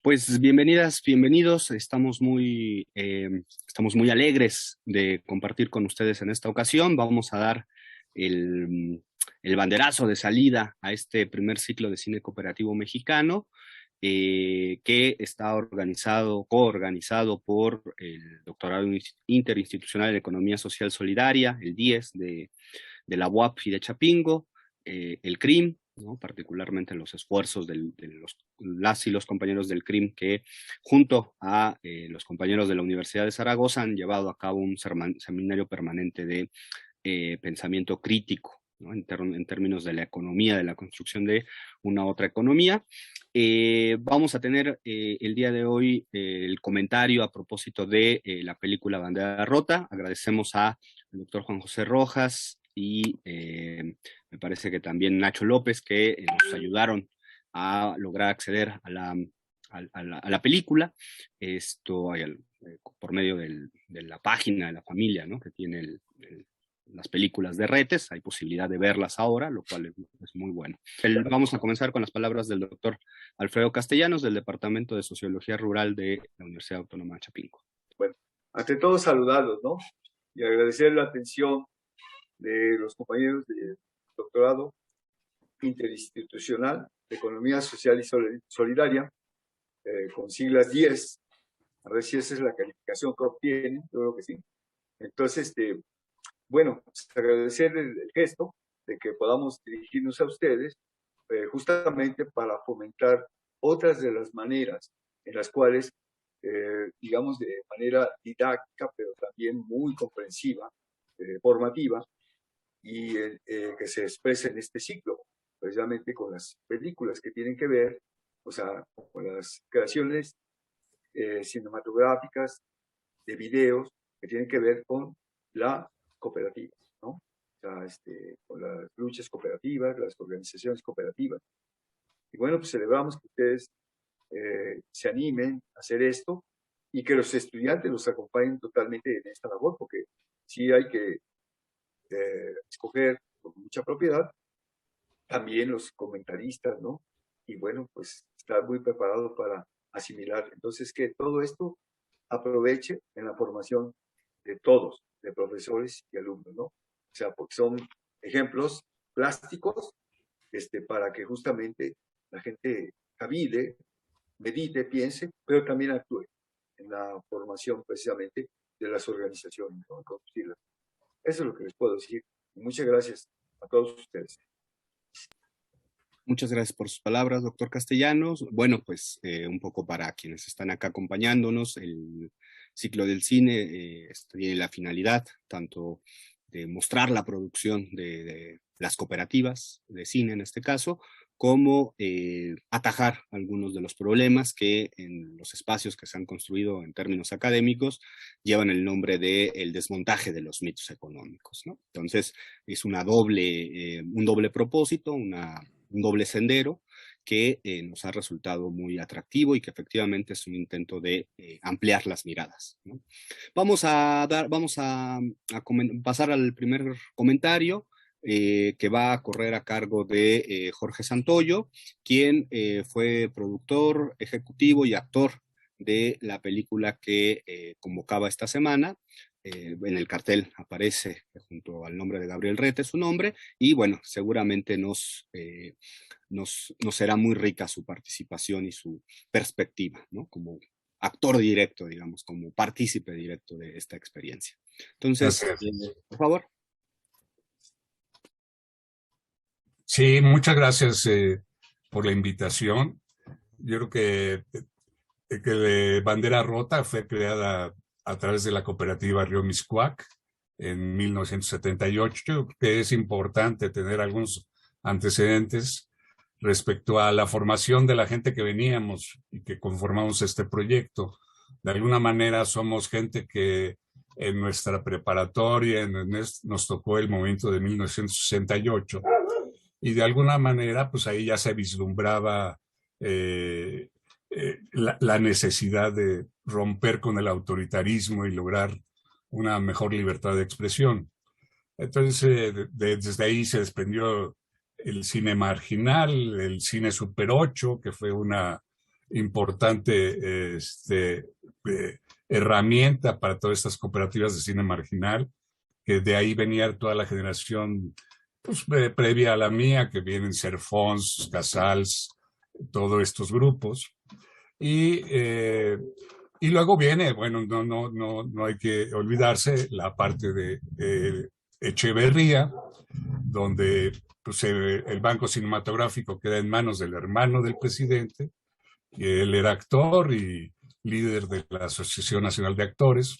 Pues bienvenidas, bienvenidos. Estamos muy alegres de compartir con ustedes en esta ocasión. Vamos a dar el banderazo de salida a este primer ciclo de cine cooperativo mexicano, que está coorganizado por el Doctorado Interinstitucional en Economía Social Solidaria, el DIES de la UAP y de Chapingo, el CRIM, ¿no? Particularmente los esfuerzos las y los compañeros del CRIM que junto a los compañeros de la Universidad de Zaragoza han llevado a cabo un seminario permanente de pensamiento crítico, ¿no? En términos de la economía, de la construcción de una otra economía. Vamos a tener el día de hoy el comentario a propósito de la película Bandera Rota. Agradecemos al doctor Juan José Rojas y me parece que también Nacho López, que nos ayudaron a lograr acceder a la película, por medio de la página de la familia, ¿no? Que tiene las películas de Retes. Hay posibilidad de verlas ahora, lo cual es muy bueno. Vamos a comenzar con las palabras del doctor Alfredo Castellanos, del Departamento de Sociología Rural de la Universidad Autónoma de Chapingo. Bueno, ante todo saludarlos, ¿no? Y agradecer la atención de los compañeros del doctorado interinstitucional de Economía Social y Solidaria, con siglas 10. A ver si esa es la calificación que obtienen, yo creo que sí. Entonces, bueno, pues agradecer el gesto de que podamos dirigirnos a ustedes justamente para fomentar otras de las maneras en las cuales, digamos, de manera didáctica, pero también muy comprensiva, formativa, y que se expresa en este ciclo, precisamente con las películas que tienen que ver, o sea, con las creaciones cinematográficas, de videos, que tienen que ver con la cooperativa, ¿no? O sea, con las luchas cooperativas, las organizaciones cooperativas. Y bueno, pues celebramos que ustedes se animen a hacer esto y que los estudiantes los acompañen totalmente en esta labor, porque sí hay que escoger con mucha propiedad también los comentaristas, ¿no? Y bueno, pues estar muy preparado para asimilar. Entonces, que todo esto aproveche en la formación de todos, de profesores y alumnos, ¿no? O sea, porque son ejemplos plásticos para que justamente la gente cavile, medite, piense, pero también actúe en la formación precisamente de las organizaciones, ¿no? Eso es lo que les puedo decir. Muchas gracias a todos ustedes. Muchas gracias por sus palabras, doctor Castellanos. Bueno, pues un poco para quienes están acá acompañándonos, el ciclo del cine tiene la finalidad tanto de mostrar la producción de las cooperativas de cine en este caso, como atajar algunos de los problemas que en los espacios que se han construido en términos académicos llevan el nombre de el desmontaje de los mitos económicos, ¿no? Entonces es un doble propósito, un doble sendero que nos ha resultado muy atractivo y que efectivamente es un intento de ampliar las miradas, ¿no? Vamos a pasar al primer comentario, que va a correr a cargo de Jorge Santoyo, quien fue productor ejecutivo y actor de la película que convocaba esta semana. En el cartel aparece junto al nombre de Gabriel Rete su nombre, y bueno, seguramente nos será muy rica su participación y su perspectiva, ¿no? Como actor directo, digamos, como partícipe directo de esta experiencia. Entonces, por favor. Sí, muchas gracias por la invitación. Yo creo que Bandera Rota fue creada a través de la cooperativa Río Miscuac en 1978, que es importante tener algunos antecedentes respecto a la formación de la gente que veníamos y que conformamos este proyecto. De alguna manera somos gente que en nuestra preparatoria nos tocó el momento de 1968, y de alguna manera pues ahí ya se vislumbraba la necesidad de romper con el autoritarismo y lograr una mejor libertad de expresión. Entonces, desde ahí se desprendió el cine marginal, el cine Super 8, que fue una importante herramienta para todas estas cooperativas de cine marginal, que de ahí venía toda la generación pues, previa a la mía, que vienen Serfons, Casals, todos estos grupos. Y luego viene, bueno, no hay que olvidarse la parte de Echeverría, donde pues, el Banco Cinematográfico queda en manos del hermano del presidente, que él era actor y líder de la Asociación Nacional de Actores.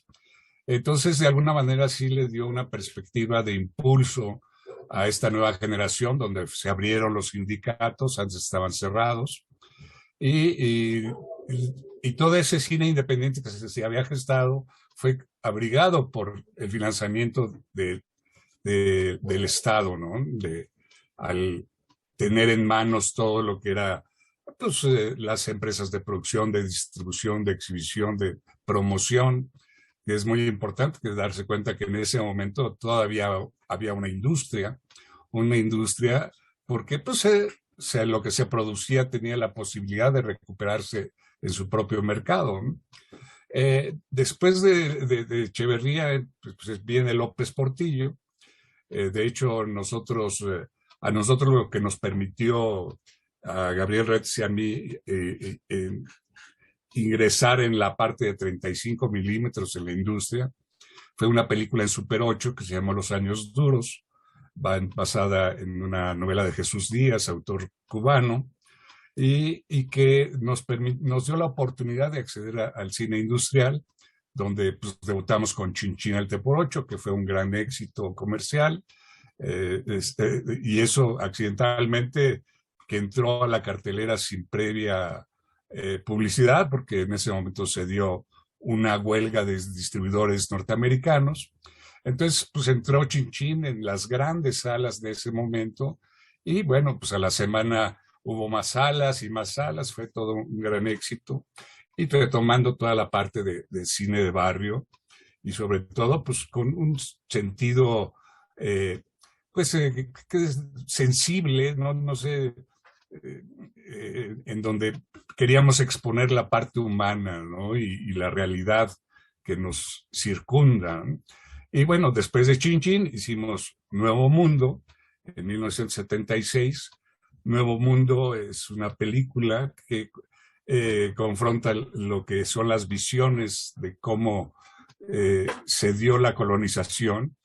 Entonces, de alguna manera sí le dio una perspectiva de impulso a esta nueva generación, donde se abrieron los sindicatos, antes estaban cerrados, y todo ese cine independiente que se había gestado fue abrigado por el financiamiento del Estado, ¿no? Al tener en manos todo lo que era pues, las empresas de producción, de distribución, de exhibición, de promoción, que es muy importante que darse cuenta que en ese momento todavía había una industria porque pues, lo que se producía tenía la posibilidad de recuperarse en su propio mercado, ¿no? Después de Echeverría, pues viene López Portillo. De hecho, a nosotros lo que nos permitió a Gabriel Retz y a mí ingresar en la parte de 35 milímetros en la industria fue una película en Super 8 que se llamó Los Años Duros, basada en una novela de Jesús Díaz, autor cubano, y que nos dio la oportunidad de acceder al cine industrial, donde pues, debutamos con Chin al T-8, que fue un gran éxito comercial, y eso accidentalmente que entró a la cartelera sin previa publicidad, porque en ese momento se dio una huelga de distribuidores norteamericanos. Entonces, pues entró Chin en las grandes salas de ese momento, y bueno, pues a la semana hubo más salas y más salas, fue todo un gran éxito, y retomando toda la parte de cine de barrio, y sobre todo, pues con un sentido, pues, que es sensible, no sé, en donde queríamos exponer la parte humana, ¿no? Y la realidad que nos circunda. Y bueno, después de Chin hicimos Nuevo Mundo en 1976. Nuevo Mundo es una película que confronta lo que son las visiones de cómo se dio la colonización,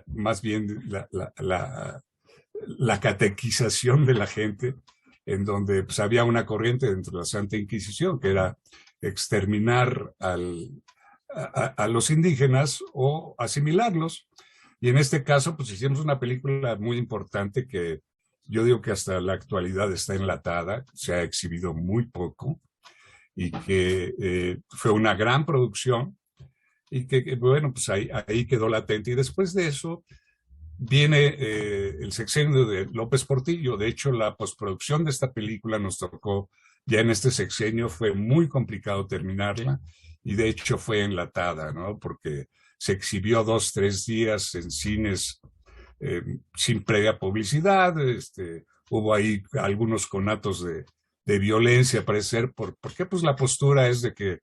más bien la catequización de la gente, en donde pues, había una corriente dentro de la Santa Inquisición, que era exterminar a los indígenas o asimilarlos. Y en este caso, pues hicimos una película muy importante que yo digo que hasta la actualidad está enlatada, se ha exhibido muy poco, y que fue una gran producción, y que bueno, pues ahí quedó latente. Y después de eso viene el sexenio de López Portillo. De hecho, la postproducción de esta película nos tocó ya en este sexenio, fue muy complicado terminarla, y de hecho fue enlatada, ¿no? Porque se exhibió 2, 3 días en cines sin previa publicidad. Hubo ahí algunos conatos de violencia, parecer, porque pues la postura es de que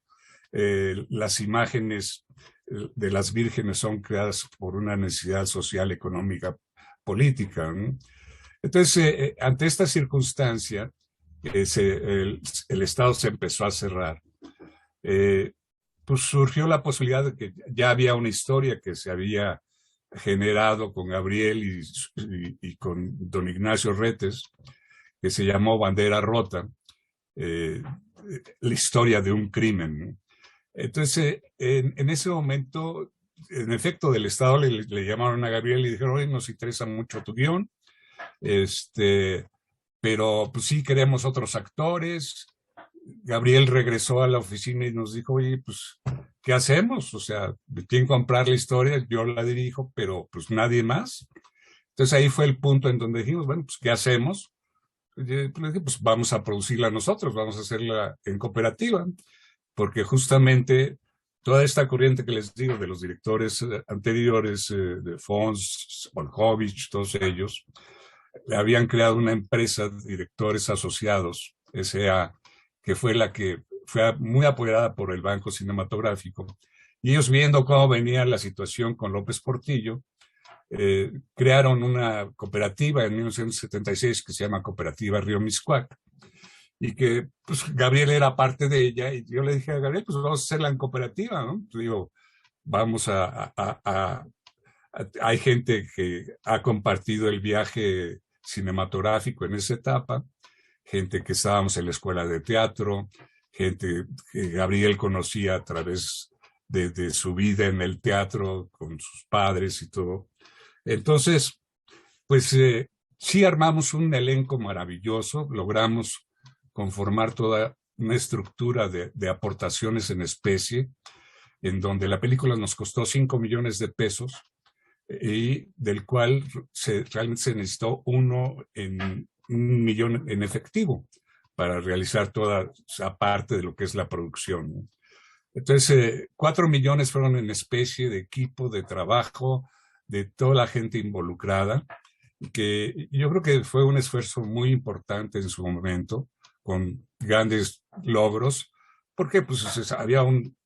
las imágenes de las vírgenes son creadas por una necesidad social, económica, política, ¿no? Entonces, ante esta circunstancia, el Estado se empezó a cerrar. Pues surgió la posibilidad de que ya había una historia que se había generado con Gabriel y con don Ignacio Retes, que se llamó Bandera Rota, la historia de un crimen, ¿no? Entonces, en ese momento, en efecto, del Estado le llamaron a Gabriel y dijeron, oye, nos interesa mucho tu guión, pero pues sí queremos otros actores. Gabriel regresó a la oficina y nos dijo, oye, pues, ¿qué hacemos? O sea, ¿quién comprar la historia? Yo la dirijo, pero pues nadie más. Entonces ahí fue el punto en donde dijimos, bueno, pues, ¿qué hacemos? Pues vamos a producirla nosotros, vamos a hacerla en cooperativa, porque justamente toda esta corriente que les digo de los directores anteriores, de Fons, Olchovich, todos ellos, habían creado una empresa de directores asociados, S.A., que fue la que fue muy apoyada por el Banco Cinematográfico. Y ellos, viendo cómo venía la situación con López Portillo, crearon una cooperativa en 1976 que se llama Cooperativa Río Mixcoac, y que pues, Gabriel era parte de ella, y yo le dije a Gabriel, pues vamos a hacerla en cooperativa, ¿no? Pues, digo, vamos hay gente que ha compartido el viaje cinematográfico en esa etapa, gente que estábamos en la escuela de teatro, gente que Gabriel conocía a través de su vida en el teatro con sus padres y todo. Entonces, pues sí armamos un elenco maravilloso, logramos conformar toda una estructura de aportaciones en especie, en donde la película nos costó 5 millones de pesos, y del cual realmente se necesitó 1 millón en efectivo para realizar toda esa parte de lo que es la producción, ¿no? Entonces, 4 millones fueron en especie de equipo, de trabajo, de toda la gente involucrada, que yo creo que fue un esfuerzo muy importante en su momento, con grandes logros, porque pues había un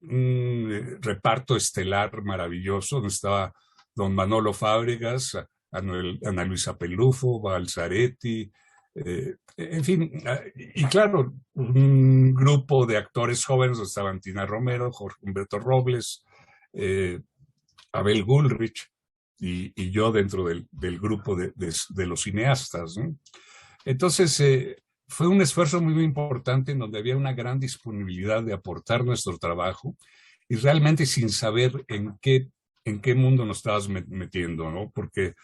reparto estelar maravilloso, donde estaba don Manolo Fábregas, Ana Luisa Pelufo, Balzaretti, en fin, y claro, un grupo de actores jóvenes, estaban Tina Romero, Jorge Humberto Robles, Abel Gulrich, y yo dentro del grupo de los cineastas, ¿no? Entonces, fue un esfuerzo muy importante en donde había una gran disponibilidad de aportar nuestro trabajo, y realmente sin saber en qué mundo nos estabas metiendo, ¿no? Porque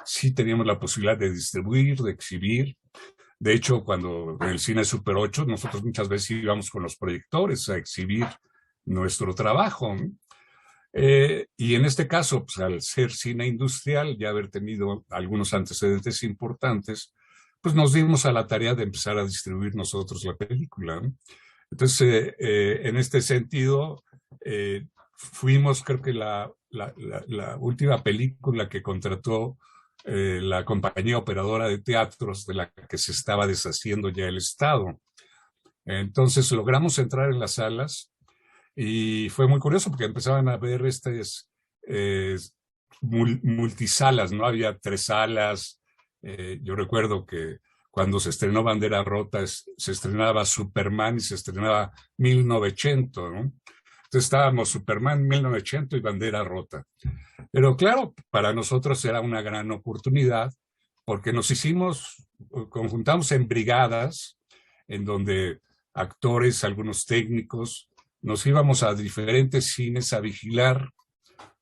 sí teníamos la posibilidad de distribuir, de exhibir. De hecho, cuando en el Cine Super 8, nosotros muchas veces íbamos con los proyectores a exhibir nuestro trabajo, ¿no? Y en este caso, pues, al ser cine industrial, ya haber tenido algunos antecedentes importantes, pues nos dimos a la tarea de empezar a distribuir nosotros la película, ¿no? Entonces, en este sentido, fuimos, creo que la última película que contrató la compañía operadora de teatros de la que se estaba deshaciendo ya el Estado. Entonces logramos entrar en las salas, y fue muy curioso porque empezaban a ver estas multisalas, ¿no? Había 3 salas. Yo recuerdo que cuando se estrenó Bandera Rota, se estrenaba Superman y se estrenaba 1900, ¿no? Entonces estábamos Superman, 1900 y Bandera Rota. Pero claro, para nosotros era una gran oportunidad, porque nos conjuntamos en brigadas, en donde actores, algunos técnicos, nos íbamos a diferentes cines a vigilar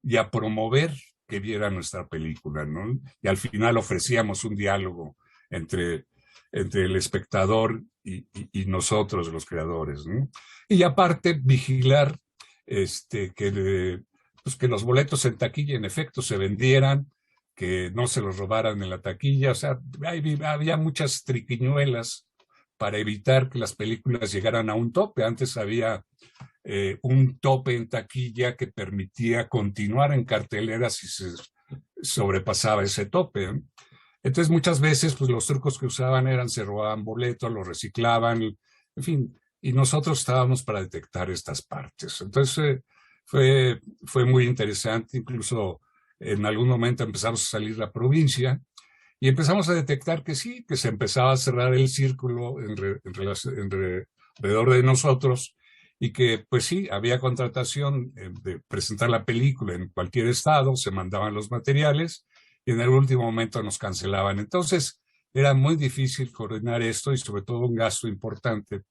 y a promover que vieran nuestra película, ¿no? Y al final ofrecíamos un diálogo entre el espectador y nosotros, los creadores, ¿no? Y aparte, vigilar que los boletos en taquilla en efecto se vendieran, que no se los robaran en la taquilla. O sea, había muchas triquiñuelas para evitar que las películas llegaran a un tope. Antes había un tope en taquilla que permitía continuar en cartelera si se sobrepasaba ese tope, ¿eh? Entonces muchas veces pues, los trucos que usaban eran se robaban boletos, los reciclaban, en fin, y nosotros estábamos para detectar estas partes. Entonces fue muy interesante. Incluso en algún momento empezamos a salir a la provincia y empezamos a detectar que sí, que se empezaba a cerrar el círculo alrededor de nosotros, y que pues sí, había contratación de presentar la película en cualquier estado, se mandaban los materiales y en el último momento nos cancelaban. Entonces era muy difícil coordinar esto, y sobre todo un gasto importante,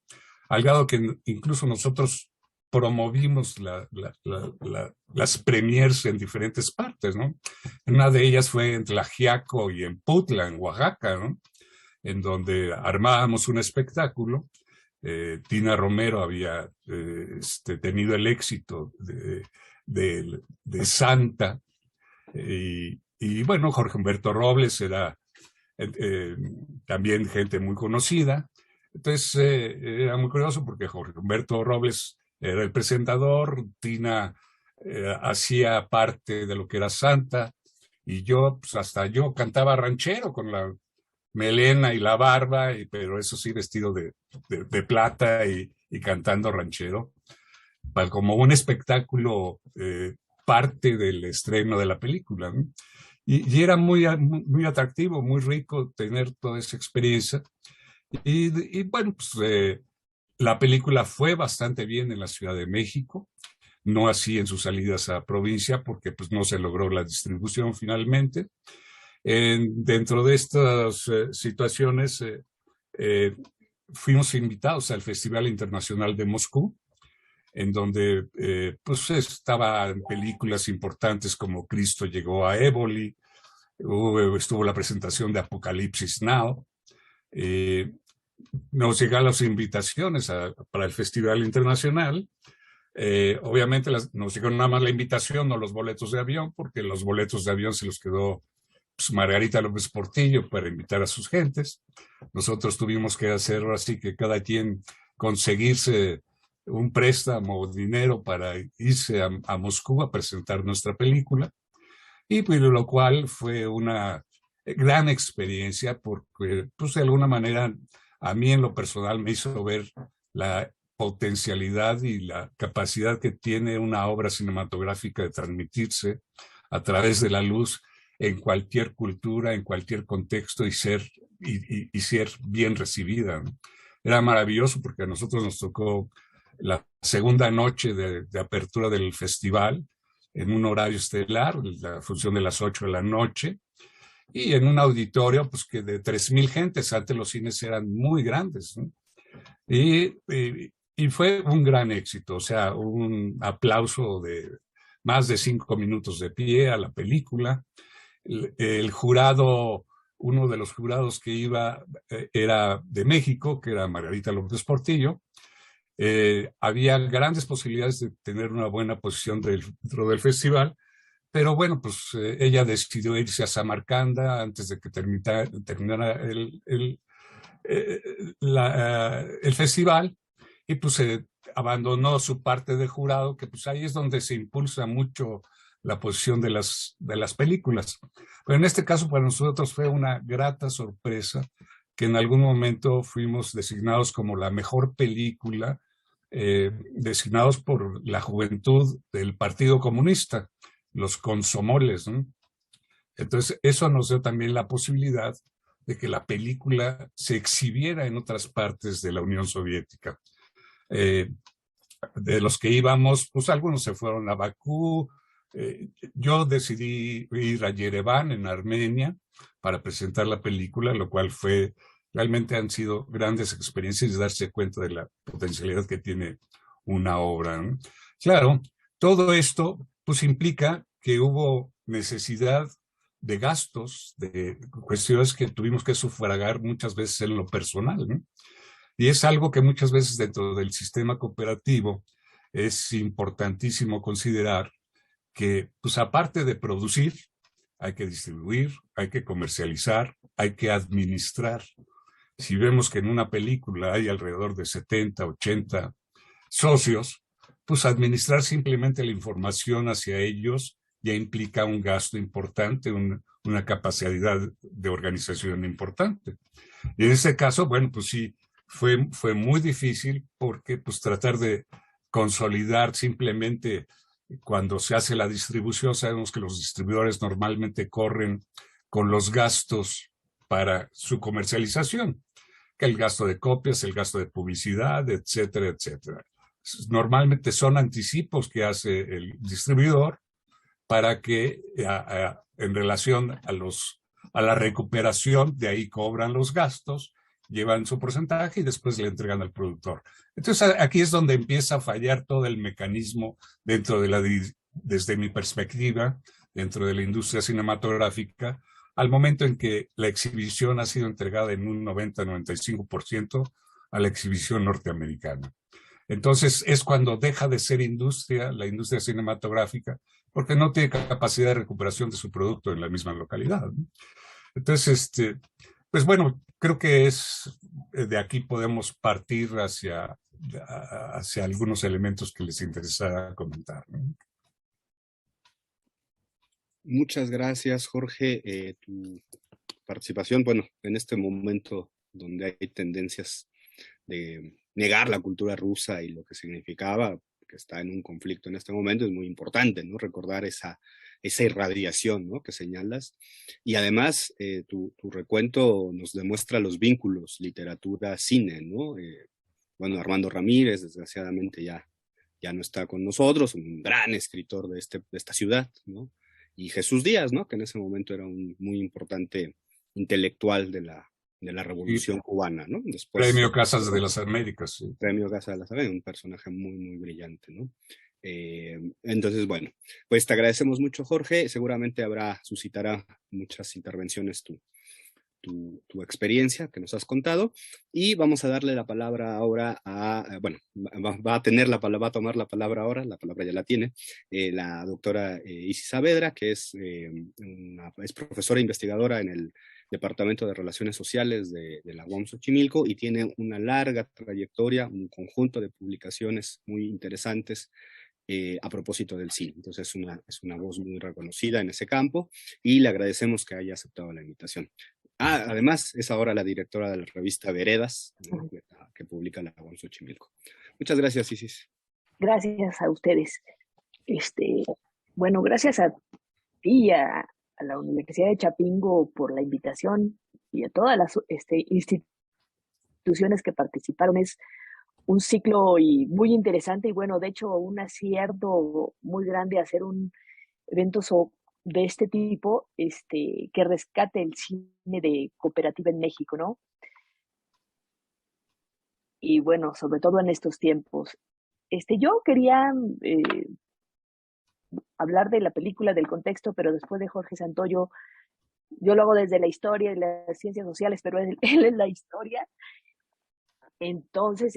al grado que incluso nosotros promovimos las premiers en diferentes partes, ¿no? Una de ellas fue en Tlaxiaco y en Putla, en Oaxaca, ¿no? En donde armábamos un espectáculo. Tina Romero había tenido el éxito de Santa, y bueno, Jorge Humberto Robles era también gente muy conocida. Entonces era muy curioso porque Jorge Humberto Robles era el presentador, Tina hacía parte de lo que era Santa, y yo, pues hasta yo cantaba ranchero con melena y la barba, pero eso sí vestido de plata y cantando ranchero, como un espectáculo parte del estreno de la película, ¿no? Y era muy atractivo, muy rico tener toda esa experiencia. Y bueno, pues la película fue bastante bien en la Ciudad de México, no así en sus salidas a provincia, porque pues no se logró la distribución finalmente. Dentro de estas situaciones, fuimos invitados al Festival Internacional de Moscú, en donde pues estaban películas importantes como Cristo llegó a Éboli, estuvo la presentación de Apocalipsis Now. Nos llegaron las invitaciones para el Festival Internacional. Obviamente nos llegó nada más la invitación, no los boletos de avión, porque los boletos de avión se los quedó pues, Margarita López Portillo para invitar a sus gentes. Nosotros tuvimos que hacer así que cada quien conseguirse un préstamo o dinero para irse a Moscú a presentar nuestra película. Y pues, lo cual fue una gran experiencia porque pues de alguna manera a mí en lo personal me hizo ver la potencialidad y la capacidad que tiene una obra cinematográfica de transmitirse a través de la luz en cualquier cultura, en cualquier contexto y ser bien recibida. Era maravilloso porque a nosotros nos tocó la segunda noche de apertura del festival en un horario estelar, la función de las 8 de la noche, y en un auditorio pues que de 3,000 gentes, antes los cines eran muy grandes, ¿no? Y fue un gran éxito, o sea, un aplauso de más de 5 minutos de pie a la película. El jurado, uno de los jurados que iba era de México, que era Margarita López Portillo. Había grandes posibilidades de tener una buena posición dentro del festival, pero bueno, pues ella decidió irse a Samarcanda antes de que terminara el festival y pues abandonó su parte de jurado, que pues ahí es donde se impulsa mucho la posición de las películas. Pero en este caso para nosotros fue una grata sorpresa que en algún momento fuimos designados como la mejor película, designados por la juventud del Partido Comunista, los Consomoles, ¿no? Entonces eso nos dio también la posibilidad de que la película se exhibiera en otras partes de la Unión Soviética. De los que íbamos, pues algunos se fueron a Bakú. Yo decidí ir a Yerevan, en Armenia, para presentar la película, lo cual realmente han sido grandes experiencias de darse cuenta de la potencialidad que tiene una obra, ¿no? Claro, todo esto pues implica que hubo necesidad de gastos, de cuestiones que tuvimos que sufragar muchas veces en lo personal, ¿no? Y es algo que muchas veces dentro del sistema cooperativo es importantísimo considerar que, pues aparte de producir, hay que distribuir, hay que comercializar, hay que administrar. Si vemos que en una película hay alrededor de 70, 80 socios, pues administrar simplemente la información hacia ellos ya implica un gasto importante, una capacidad de organización importante. Y en ese caso, bueno, pues sí, fue muy difícil porque pues tratar de consolidar simplemente cuando se hace la distribución, sabemos que los distribuidores normalmente corren con los gastos para su comercialización, que el gasto de copias, el gasto de publicidad, etcétera, etcétera. Normalmente son anticipos que hace el distribuidor para que en relación a la recuperación, de ahí cobran los gastos, llevan su porcentaje y después le entregan al productor. Entonces aquí es donde empieza a fallar todo el mecanismo desde mi perspectiva, dentro de la industria cinematográfica, al momento en que la exhibición ha sido entregada en un 90-95% a la exhibición norteamericana. Entonces es cuando deja de ser industria, la industria cinematográfica, porque no tiene capacidad de recuperación de su producto en la misma localidad, ¿no? Entonces, pues bueno, creo que de aquí podemos partir hacia algunos elementos que les interesa comentar, ¿no? Muchas gracias, Jorge. Tu participación. Bueno, en este momento donde hay tendencias de negar la cultura rusa y lo que significaba, que está en un conflicto en este momento, es muy importante, ¿no? Recordar esa irradiación, ¿no? Que señalas. Y además, tu recuento nos demuestra los vínculos literatura-cine, ¿no? Bueno, Armando Ramírez, desgraciadamente ya no está con nosotros, un gran escritor de esta ciudad, ¿no? Y Jesús Díaz, ¿no? Que en ese momento era un muy importante intelectual de la Revolución Cubana, ¿no? Después, Premio Casas de las Américas. Sí. Premio Casas de las Américas, un personaje muy, muy brillante, ¿no? Entonces, bueno, pues te agradecemos mucho, Jorge. Seguramente suscitará muchas intervenciones tu experiencia que nos has contado, y vamos a darle la palabra ahora bueno, va a tomar la palabra ahora, la palabra ya la tiene, la doctora Isis Saavedra, que es profesora investigadora en el Departamento de Relaciones Sociales de la UAM Xochimilco, y tiene una larga trayectoria, un conjunto de publicaciones muy interesantes a propósito del cine. Entonces es una voz muy reconocida en ese campo, y le agradecemos que haya aceptado la invitación. Además, es ahora la directora de la revista Veredas, ¿no? que publica la UAM Xochimilco. Muchas gracias, Isis. Gracias a ustedes. Bueno, gracias a ti, a la Universidad de Chapingo por la invitación, y a todas las instituciones que participaron. Es un ciclo muy interesante, y bueno, de hecho, un acierto muy grande hacer un evento de este tipo, que rescate el cine de cooperativa en México, ¿no? Y bueno, sobre todo en estos tiempos. Yo quería hablar de la película, del contexto, pero después de Jorge Santoyo, yo lo hago desde la historia y las ciencias sociales, pero él es la historia. Entonces,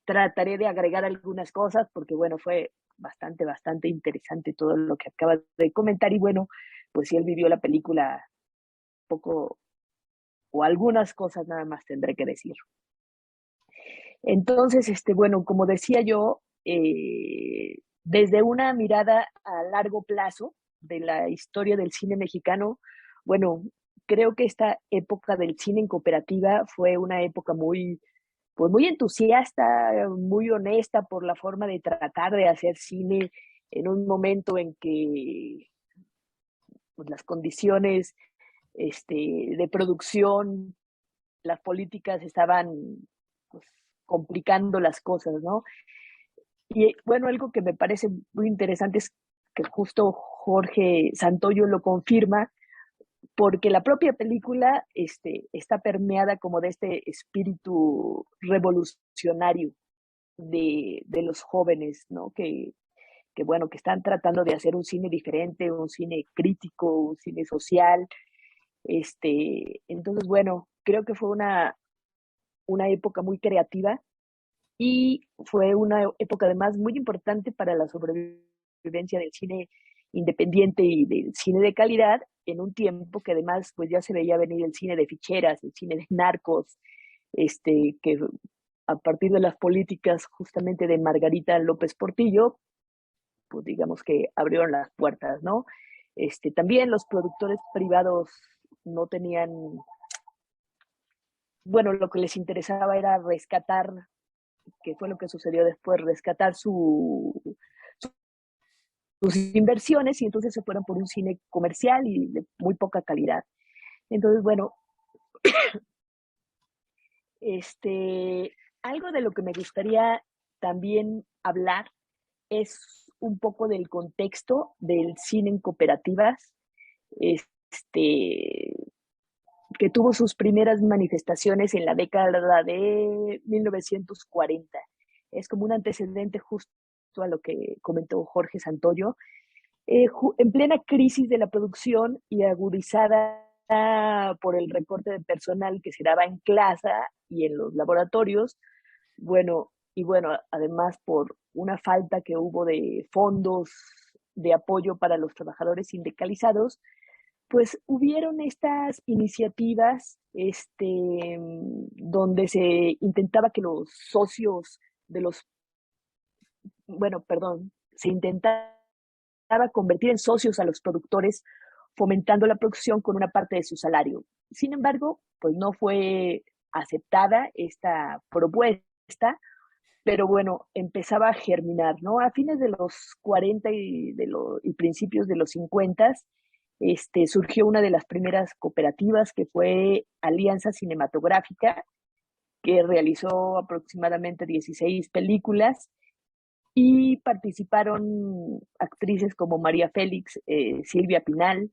trataré de agregar algunas cosas, porque bueno, fue bastante interesante todo lo que acaba de comentar, y bueno, pues si él vivió la película, poco o algunas cosas nada más tendré que decir. Entonces, bueno, como decía yo, desde una mirada a largo plazo de la historia del cine mexicano, bueno, creo que esta época del cine en cooperativa fue una época pues muy entusiasta, muy honesta por la forma de tratar de hacer cine en un momento en que pues, las condiciones de producción, las políticas estaban pues, complicando las cosas, ¿no? Y bueno, algo que me parece muy interesante es que justo Jorge Santoyo lo confirma, porque la propia película está permeada como de este espíritu revolucionario de los jóvenes, ¿no? Bueno, que están tratando de hacer un cine diferente, un cine crítico, un cine social. Entonces, bueno, creo que fue una época muy creativa, y fue una época además muy importante para la sobrevivencia del cine independiente y del cine de calidad, en un tiempo que además pues ya se veía venir el cine de ficheras, el cine de narcos, que a partir de las políticas justamente de Margarita López Portillo, pues digamos que abrieron las puertas, ¿no? También los productores privados no tenían, bueno, lo que les interesaba era rescatar, que fue lo que sucedió después, rescatar sus inversiones, y entonces se fueron por un cine comercial y de muy poca calidad. Entonces, bueno, algo de lo que me gustaría también hablar es un poco del contexto del cine en cooperativas, que tuvo sus primeras manifestaciones en la década de 1940. Es como un antecedente justo a lo que comentó Jorge Santoyo. En plena crisis de la producción y agudizada por el recorte de personal que se daba en clase y en los laboratorios, bueno, además por una falta que hubo de fondos de apoyo para los trabajadores sindicalizados, pues hubieron estas iniciativas donde se intentaba que los socios se intentaba convertir en socios a los productores fomentando la producción con una parte de su salario. Sin embargo, pues no fue aceptada esta propuesta, pero bueno, empezaba a germinar, ¿no? A fines de los 40 y principios de los 50, surgió una de las primeras cooperativas que fue Alianza Cinematográfica, que realizó aproximadamente 16 películas y participaron actrices como María Félix, Silvia Pinal.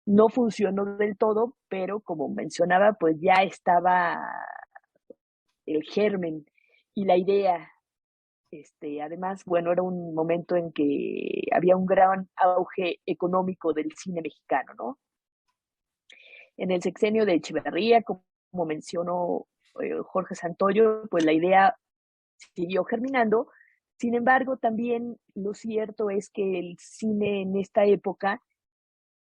No funcionó del todo, pero como mencionaba, pues ya estaba el germen y la idea. Además, bueno, era un momento en que había un gran auge económico del cine mexicano, ¿no? En el sexenio de Echeverría, como mencionó Jorge Santoyo, pues la idea siguió germinando. Sin embargo, también lo cierto es que el cine en esta época,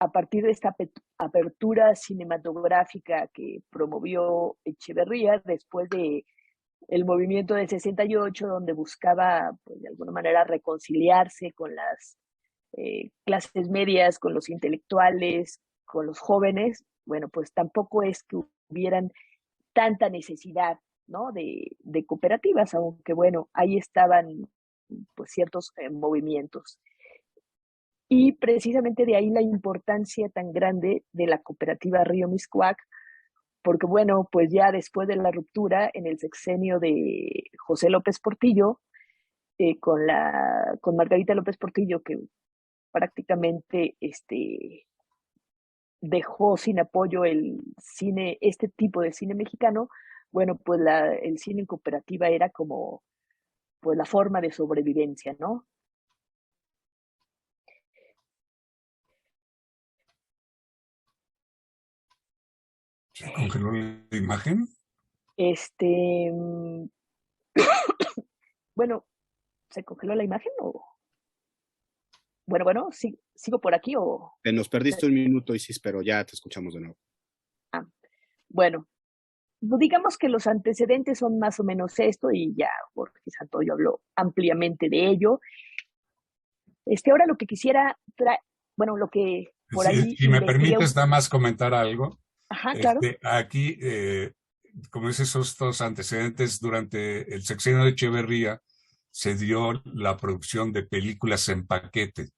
a partir de esta apertura cinematográfica que promovió Echeverría después de el movimiento de 68, donde buscaba, pues, de alguna manera reconciliarse con las clases medias, con los intelectuales, con los jóvenes, bueno, pues tampoco es que hubieran tanta necesidad, ¿no? De cooperativas, aunque bueno, ahí estaban pues ciertos movimientos. Y precisamente de ahí la importancia tan grande de la cooperativa Río Miscuac, porque bueno, pues ya después de la ruptura en el sexenio de José López Portillo, con Margarita López Portillo, que prácticamente dejó sin apoyo el cine, este tipo de cine mexicano, bueno, pues el cine en cooperativa era como pues la forma de sobrevivencia, ¿no? ¿Se congeló la imagen? Mm, bueno, ¿se congeló la imagen o? Bueno, sí, ¿sigo por aquí o? Te nos perdiste un minuto, Isis, pero ya te escuchamos de nuevo. Ah, bueno, digamos que los antecedentes son más o menos esto y ya Jorge Santoyo habló ampliamente de ello. Ahora lo que quisiera, bueno, lo que por ahí Si me investigué. permites, nada más comentar algo. Ajá, claro. Aquí, como dices, estos antecedentes, durante el sexenio de Echeverría se dio la producción de películas en paquete.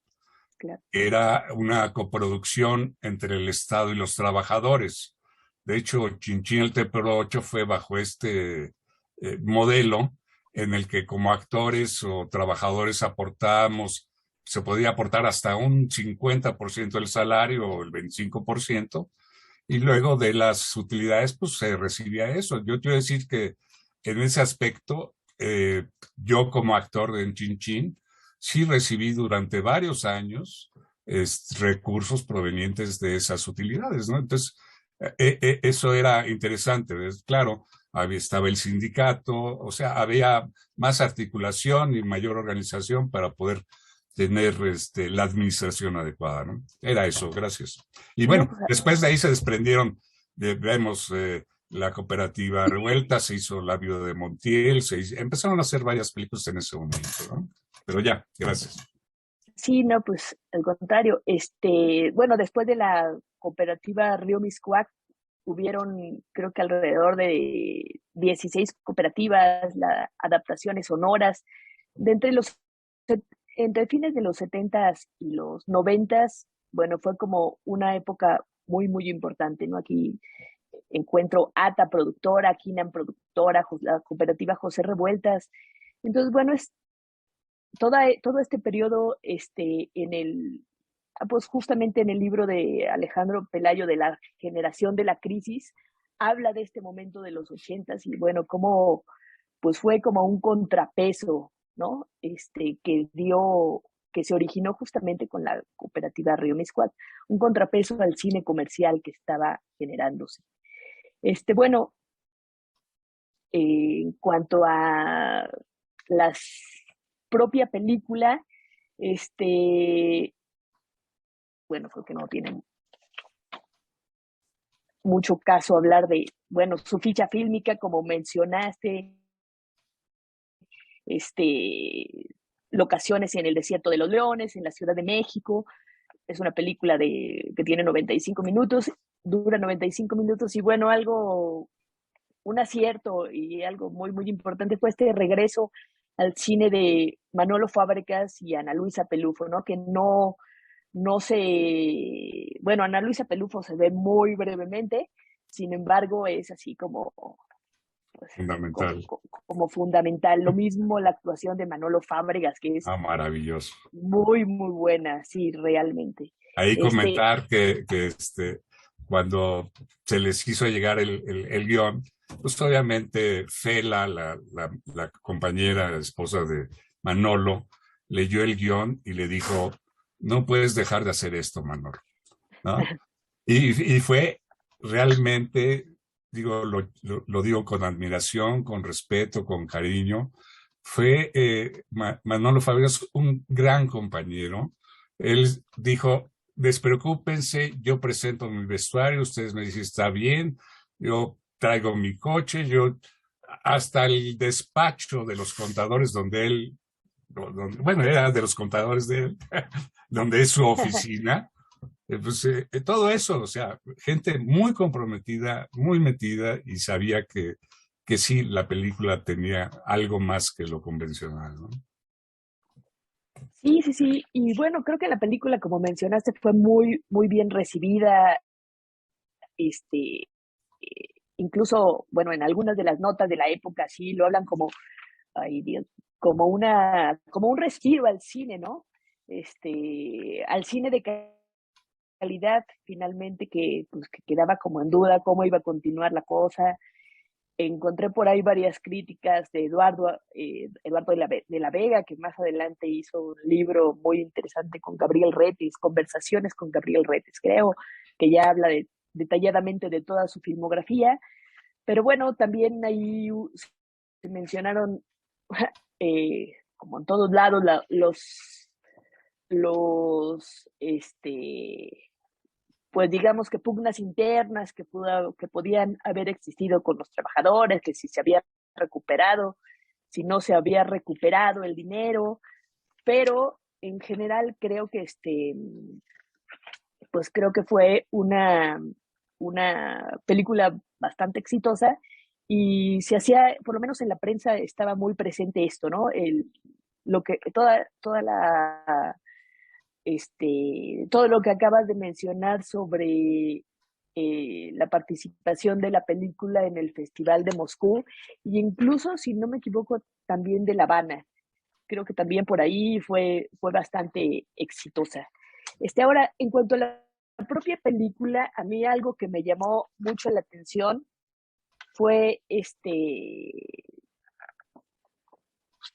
Claro. Era una coproducción entre el Estado y los trabajadores. De hecho, Chinchín el Tepero 8 fue bajo este modelo en el que como actores o trabajadores aportábamos, se podía aportar hasta un 50% del salario o el 25%, y luego de las utilidades, pues se recibía eso. Yo quiero decir que en ese aspecto, yo como actor de Chinchín, sí recibí durante varios años recursos provenientes de esas utilidades, ¿no? Entonces, eso era interesante. Claro, estaba el sindicato, o sea, había más articulación y mayor organización para poder tener la administración adecuada, ¿no? Era eso, gracias. Y No, bueno, pues, después de ahí se desprendieron, vemos la cooperativa Revuelta, se hizo La Viuda de Montiel, empezaron a hacer varias películas en ese momento, ¿no? Pero ya, gracias. sí, no, pues al contrario. Bueno, después de la cooperativa Río Miscuac, hubieron creo que alrededor de 16 cooperativas, adaptaciones sonoras, de entre fines de los 70s y los 90s, bueno, fue como una época muy, muy importante, ¿no? Aquí encuentro ATA productora, Kinan productora, la cooperativa José Revueltas. Entonces, bueno, todo este periodo, pues justamente en el libro de Alejandro Pelayo de la generación de la crisis, habla de este momento de los 80s y bueno, cómo pues fue como un contrapeso, ¿no? Que se originó justamente con la cooperativa Río Miscuac, un contrapeso al cine comercial que estaba generándose. Bueno, en cuanto a la propia película, bueno, creo que no tiene mucho caso hablar de, bueno, su ficha fílmica, como mencionaste, locaciones en el Desierto de los Leones, en la Ciudad de México, es una película que tiene 95 minutos, dura 95 minutos y bueno, un acierto y algo muy, muy importante fue este regreso al cine de Manolo Fábregas y Ana Luisa Pelufo, ¿no? Que no se, bueno, Ana Luisa Pelufo se ve muy brevemente, sin embargo es así como, pues, Fundamental. como fundamental. Lo mismo la actuación de Manolo Fábregas, que es Maravilloso. muy, muy buena, sí, realmente. Ahí comentar que cuando se les hizo llegar el guión, pues obviamente Fela, la compañera, esposa de Manolo, leyó el guión y le dijo, no puedes dejar de hacer esto, Manolo, ¿no? Y fue realmente, digo, lo digo con admiración, con respeto, con cariño, fue Manolo Fábregas un gran compañero. Él dijo, despreocúpense, yo presento mi vestuario, ustedes me dicen, está bien, yo traigo mi coche, yo hasta el despacho de los contadores bueno, era de los contadores de él, donde es su oficina, pues, todo eso, o sea, gente muy comprometida, muy metida y sabía que sí, la película tenía algo más que lo convencional, ¿no? Sí, sí, sí. Y bueno, creo que la película, como mencionaste, fue muy, muy bien recibida. Este, incluso, bueno, en algunas de las notas de la época sí lo hablan como, ay Dios, como un respiro al cine, ¿no? Al cine de calidad, finalmente, pues, que quedaba como en duda cómo iba a continuar la cosa. Encontré por ahí varias críticas de Eduardo de la Vega, que más adelante hizo un libro muy interesante con Gabriel Retes, Conversaciones con Gabriel Retes, creo, que ya habla detalladamente de toda su filmografía. Pero bueno, también ahí se mencionaron, como en todos lados, los, pues digamos que pugnas internas que podían haber existido con los trabajadores, que si se había recuperado, si no se había recuperado el dinero, pero en general creo que pues creo que fue una película bastante exitosa y se hacía, por lo menos en la prensa estaba muy presente esto, ¿no? Toda todo lo que acabas de mencionar sobre la participación de la película en el Festival de Moscú e incluso, si no me equivoco, también de La Habana. Creo que también por ahí fue bastante exitosa. Ahora, en cuanto a la propia película, a mí algo que me llamó mucho la atención fue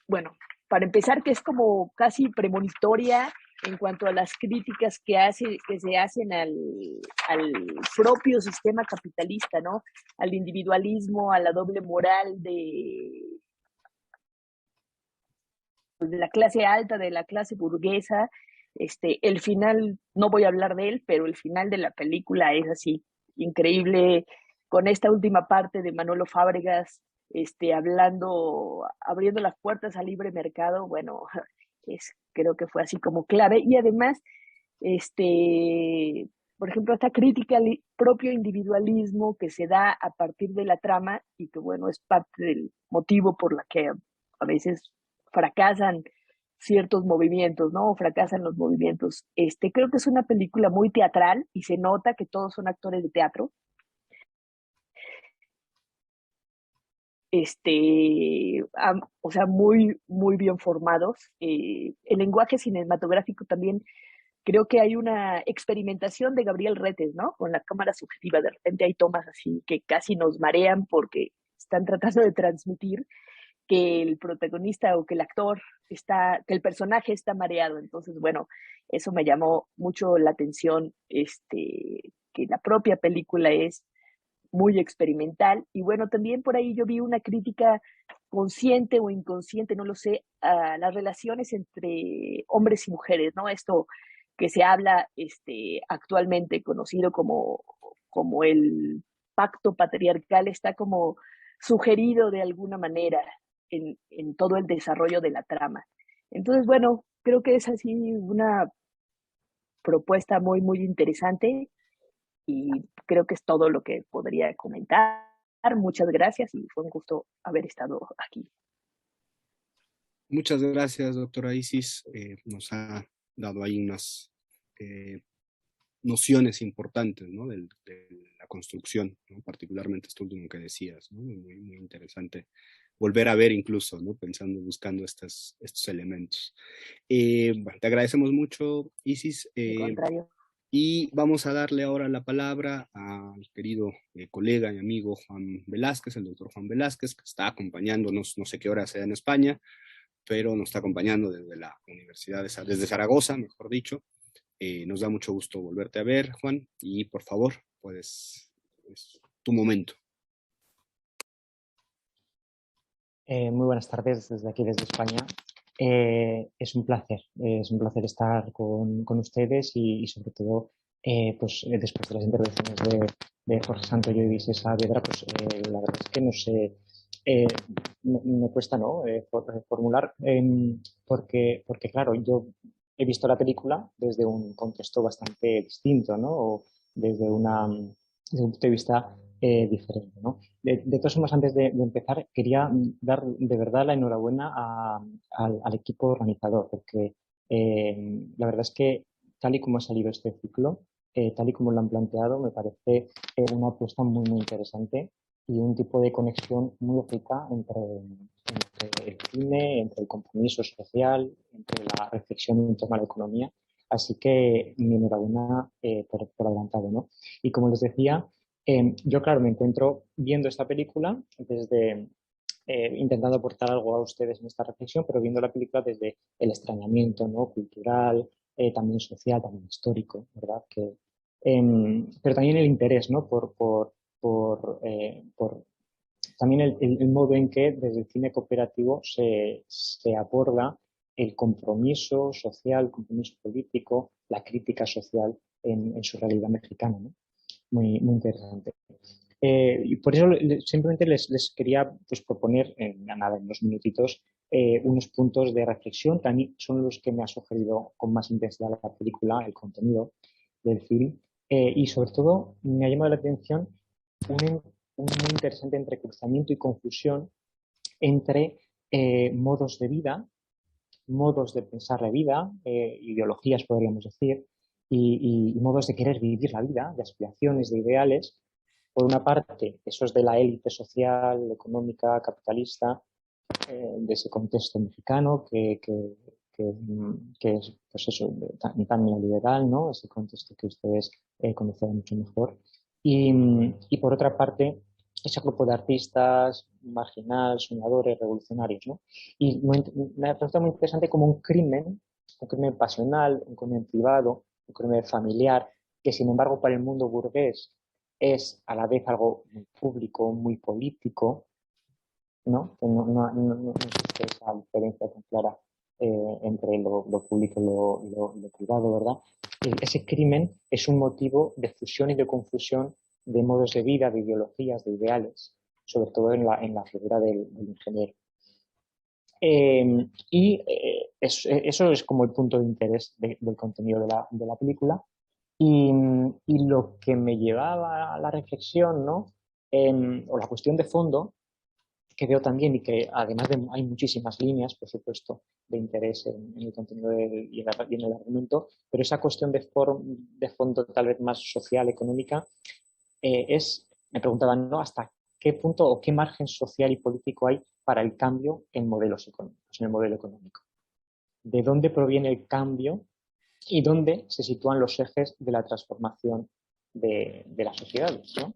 bueno, para empezar, que es como casi premonitoria en cuanto a las críticas que se hacen al propio sistema capitalista, ¿no? Al individualismo, a la doble moral de la clase alta, de la clase burguesa. El final, no voy a hablar de él, pero el final de la película es así, increíble, con esta última parte de Manolo Fábregas, abriendo las puertas al libre mercado, bueno, creo que fue así como clave. Y además, por ejemplo, esta crítica al propio individualismo que se da a partir de la trama y que, bueno, es parte del motivo por la que a veces fracasan ciertos movimientos, ¿no? O fracasan los movimientos. Creo que es una película muy teatral y se nota que todos son actores de teatro. O sea, muy, muy bien formados. El lenguaje cinematográfico también, creo que hay una experimentación de Gabriel Retes, ¿no? Con la cámara subjetiva. De repente hay tomas así que casi nos marean porque están tratando de transmitir que el protagonista o que el actor que el personaje está mareado. Entonces, bueno, eso me llamó mucho la atención, que la propia película es muy experimental. Y bueno, también por ahí yo vi una crítica consciente o inconsciente, no lo sé, a las relaciones entre hombres y mujeres, ¿no? Esto que se habla actualmente, conocido como el pacto patriarcal, está como sugerido de alguna manera en todo el desarrollo de la trama. Entonces, bueno, creo que es así propuesta muy, muy interesante y creo que es todo lo que podría comentar. Muchas gracias y fue un gusto haber estado aquí. Muchas gracias, doctora Isis. Nos ha dado ahí unas nociones importantes, ¿no? De la construcción, ¿no? Particularmente esto último que decías, ¿no? Muy, muy interesante volver a ver incluso, ¿no? Pensando, buscando estos elementos. Bueno, te agradecemos mucho, Isis. Al contrario. Y vamos a darle ahora la palabra al querido colega y amigo Juan Velázquez, el doctor Juan Velázquez, que está acompañándonos, no sé qué hora sea en España, pero nos está acompañando desde la Universidad desde Zaragoza, mejor dicho. Nos da mucho gusto volverte a ver, Juan, y por favor, puedes, es tu momento. Muy buenas tardes desde aquí, desde España. Es un placer estar con ustedes y sobre todo, pues, después de las intervenciones de Jorge Santoyo y Isis Saavedra, pues la verdad es que no sé, me cuesta, ¿no? Formular, porque claro, yo he visto la película desde un contexto bastante distinto, ¿no? O desde un punto de vista diferente, ¿no? De todas formas, antes de empezar, quería dar de verdad la enhorabuena al equipo organizador, porque la verdad es que tal y como ha salido este ciclo, tal y como lo han planteado, me parece una apuesta muy, muy interesante y un tipo de conexión muy rica entre el cine, entre el compromiso social, entre la reflexión en torno a la economía. Así que mi enhorabuena por adelantado, ¿no? Y como les decía, yo, claro, me encuentro viendo esta película desde intentando aportar algo a ustedes en esta reflexión, pero viendo la película desde el extrañamiento, ¿no? Cultural, también social, también histórico, ¿verdad? Pero también el interés, ¿no? Por también el modo en que desde el cine cooperativo se aborda el compromiso social, el compromiso político, la crítica social en su realidad mexicana, ¿no? Muy, muy interesante. Y por eso simplemente les quería pues, proponer en unos minutitos unos puntos de reflexión. También son los que me ha sugerido con más intensidad la película, el contenido del film. Y sobre todo me ha llamado la atención un muy interesante entrecruzamiento y confusión entre modos de vida, modos de pensar la vida, ideologías podríamos decir, y modos de querer vivir la vida, de aspiraciones, de ideales. Por una parte, esos de la élite social, económica, capitalista, de ese contexto mexicano que es pues eso, tan neoliberal, ¿no? Ese contexto que ustedes conocen mucho mejor. Y por otra parte, ese grupo de artistas marginales, soñadores, revolucionarios, ¿no? Y me resulta muy interesante como un crimen pasional, un crimen privado, un crimen familiar, que sin embargo para el mundo burgués es a la vez algo muy público, muy político, ¿no? No existe esa diferencia tan clara entre lo público y lo privado, ¿verdad? Ese crimen es un motivo de fusión y de confusión de modos de vida, de ideologías, de ideales, sobre todo en la figura del ingeniero. Eso es como el punto de interés del contenido de la película. Y lo que me llevaba a la reflexión, ¿no? O la cuestión de fondo, que veo también y que además hay muchísimas líneas, por supuesto, de interés en el contenido y en el argumento, pero esa cuestión de fondo tal vez más social, económica, me preguntaban, ¿no? ¿Hasta qué punto o qué margen social y político hay para el cambio en modelos económicos, en el modelo económico? ¿De dónde proviene el cambio y dónde se sitúan los ejes de la transformación de las sociedades, ¿no?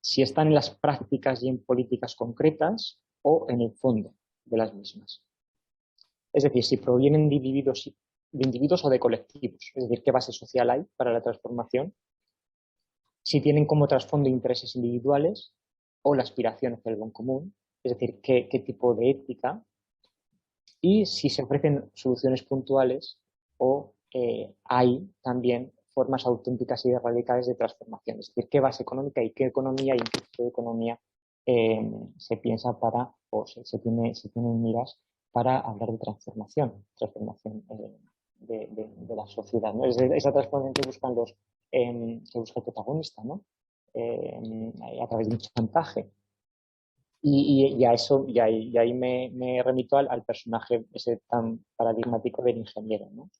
Si están en las prácticas y en políticas concretas o en el fondo de las mismas. Es decir, si provienen de individuos o de colectivos, es decir, qué base social hay para la transformación, si tienen como trasfondo intereses individuales o la aspiración hacia el bien común, es decir, qué tipo de ética, y si se ofrecen soluciones puntuales o hay también formas auténticas y radicales de transformación. Es decir, qué base económica y qué economía y qué tipo de economía se piensa para, o se tiene en miras para hablar de transformación de la sociedad, ¿no? Es esa transformación que buscan que busca el protagonista, ¿no? A través de un chantaje. Y a eso, y ahí me remito al personaje ese tan paradigmático del ingeniero, ¿no?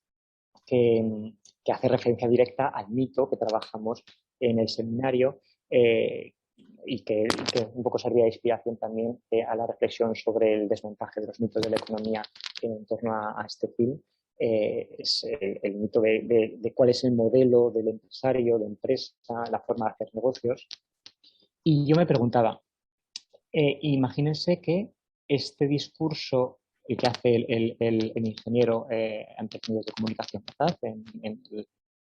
Que hace referencia directa al mito que trabajamos en el seminario, y que un poco servía de inspiración también a la reflexión sobre el desmontaje de los mitos de la economía en torno a este film. Es el mito de cuál es el modelo del empresario, de empresa, la forma de hacer negocios. Y yo me preguntaba, imagínense que este discurso el que hace el ingeniero ante medios de comunicación, ¿verdad? En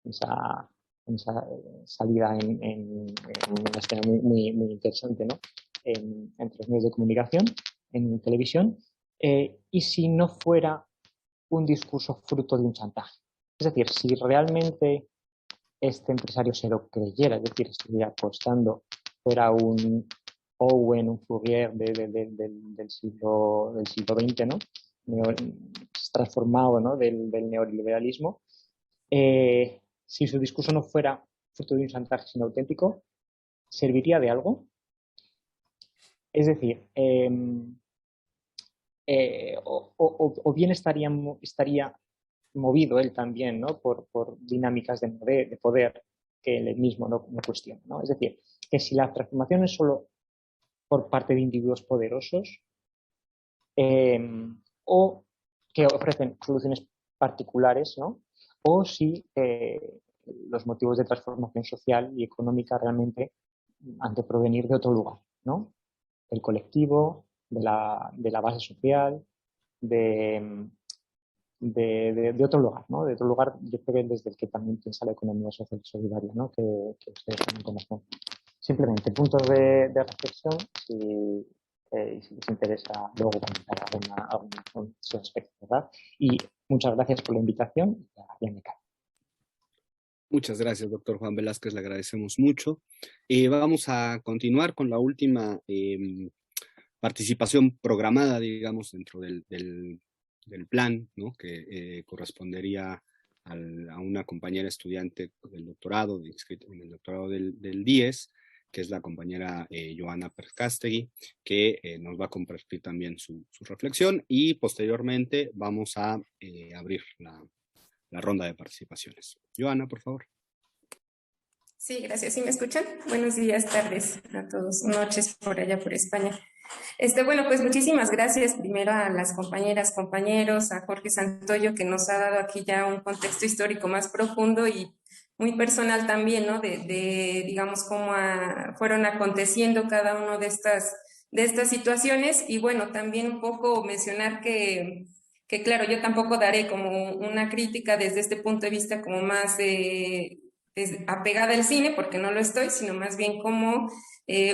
esa salida en una escena muy interesante, ¿no? Entre los medios de comunicación, en televisión, y si no fuera un discurso fruto de un chantaje. Es decir, si realmente este empresario se lo creyera, es decir, estuviera apostando, fuera un Owen, un Fourier del siglo XX, ¿no? Transformado, ¿no? del neoliberalismo, si su discurso no fuera fruto de un chantaje sino auténtico, ¿serviría de algo? Es decir, o bien estaría movido él también, ¿no? por dinámicas de poder que él mismo no cuestiona, ¿no? Es decir, que si la transformación es solo por parte de individuos poderosos, o que ofrecen soluciones particulares, ¿no? O si los motivos de transformación social y económica realmente han de provenir de otro lugar, ¿no? Del colectivo, de la base social, de otro lugar, ¿no? De otro lugar, yo creo que desde el que también piensa la economía social y solidaria, ¿no? Que ustedes también conocen. Simplemente puntos de reflexión, si les interesa luego comentar algún aspecto, ¿verdad? Y muchas gracias por la invitación. Ya me callo. Muchas gracias, doctor Juan Velázquez, le agradecemos mucho. Vamos a continuar con la última participación programada, digamos, dentro del plan, ¿no? Que correspondería a una compañera estudiante del doctorado, inscrita en el doctorado del DIES, que es la compañera Joana Percastegui, que nos va a compartir también su reflexión, y posteriormente vamos a abrir la ronda de participaciones. Joana, por favor. Sí, gracias. ¿Sí me escuchan? Buenos días, tardes a todos, noches por allá por España. Bueno, pues muchísimas gracias primero a las compañeras, compañeros, a Jorge Santoyo, que nos ha dado aquí ya un contexto histórico más profundo y muy personal también, ¿no? Digamos, cómo fueron aconteciendo cada uno de estas situaciones. Y bueno, también un poco mencionar que claro, yo tampoco daré como una crítica desde este punto de vista como más apegada al cine, porque no lo estoy, sino más bien como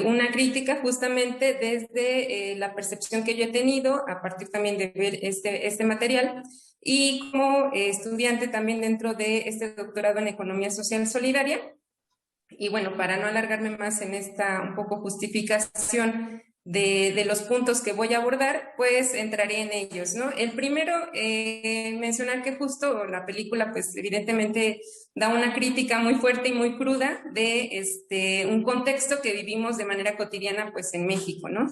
una crítica justamente desde la percepción que yo he tenido a partir también de ver este material, y como estudiante también dentro de este doctorado en Economía Social Solidaria. Y bueno, para no alargarme más en esta un poco justificación de los puntos que voy a abordar, pues entraré en ellos, ¿no? El primero, mencionar que justo la película, pues evidentemente da una crítica muy fuerte y muy cruda de un contexto que vivimos de manera cotidiana, pues en México, ¿no?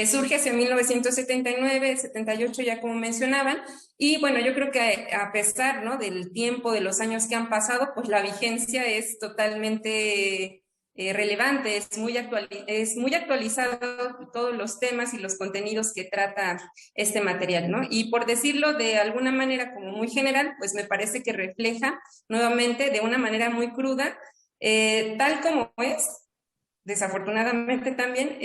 Surge hacia 1979, 78, ya como mencionaban, y bueno, yo creo que a pesar, ¿no? del tiempo, de los años que han pasado, pues la vigencia es totalmente relevante, es muy actualizado todos los temas y los contenidos que trata este material, ¿no? Y por decirlo de alguna manera como muy general, pues me parece que refleja nuevamente de una manera muy cruda, tal como es, desafortunadamente también,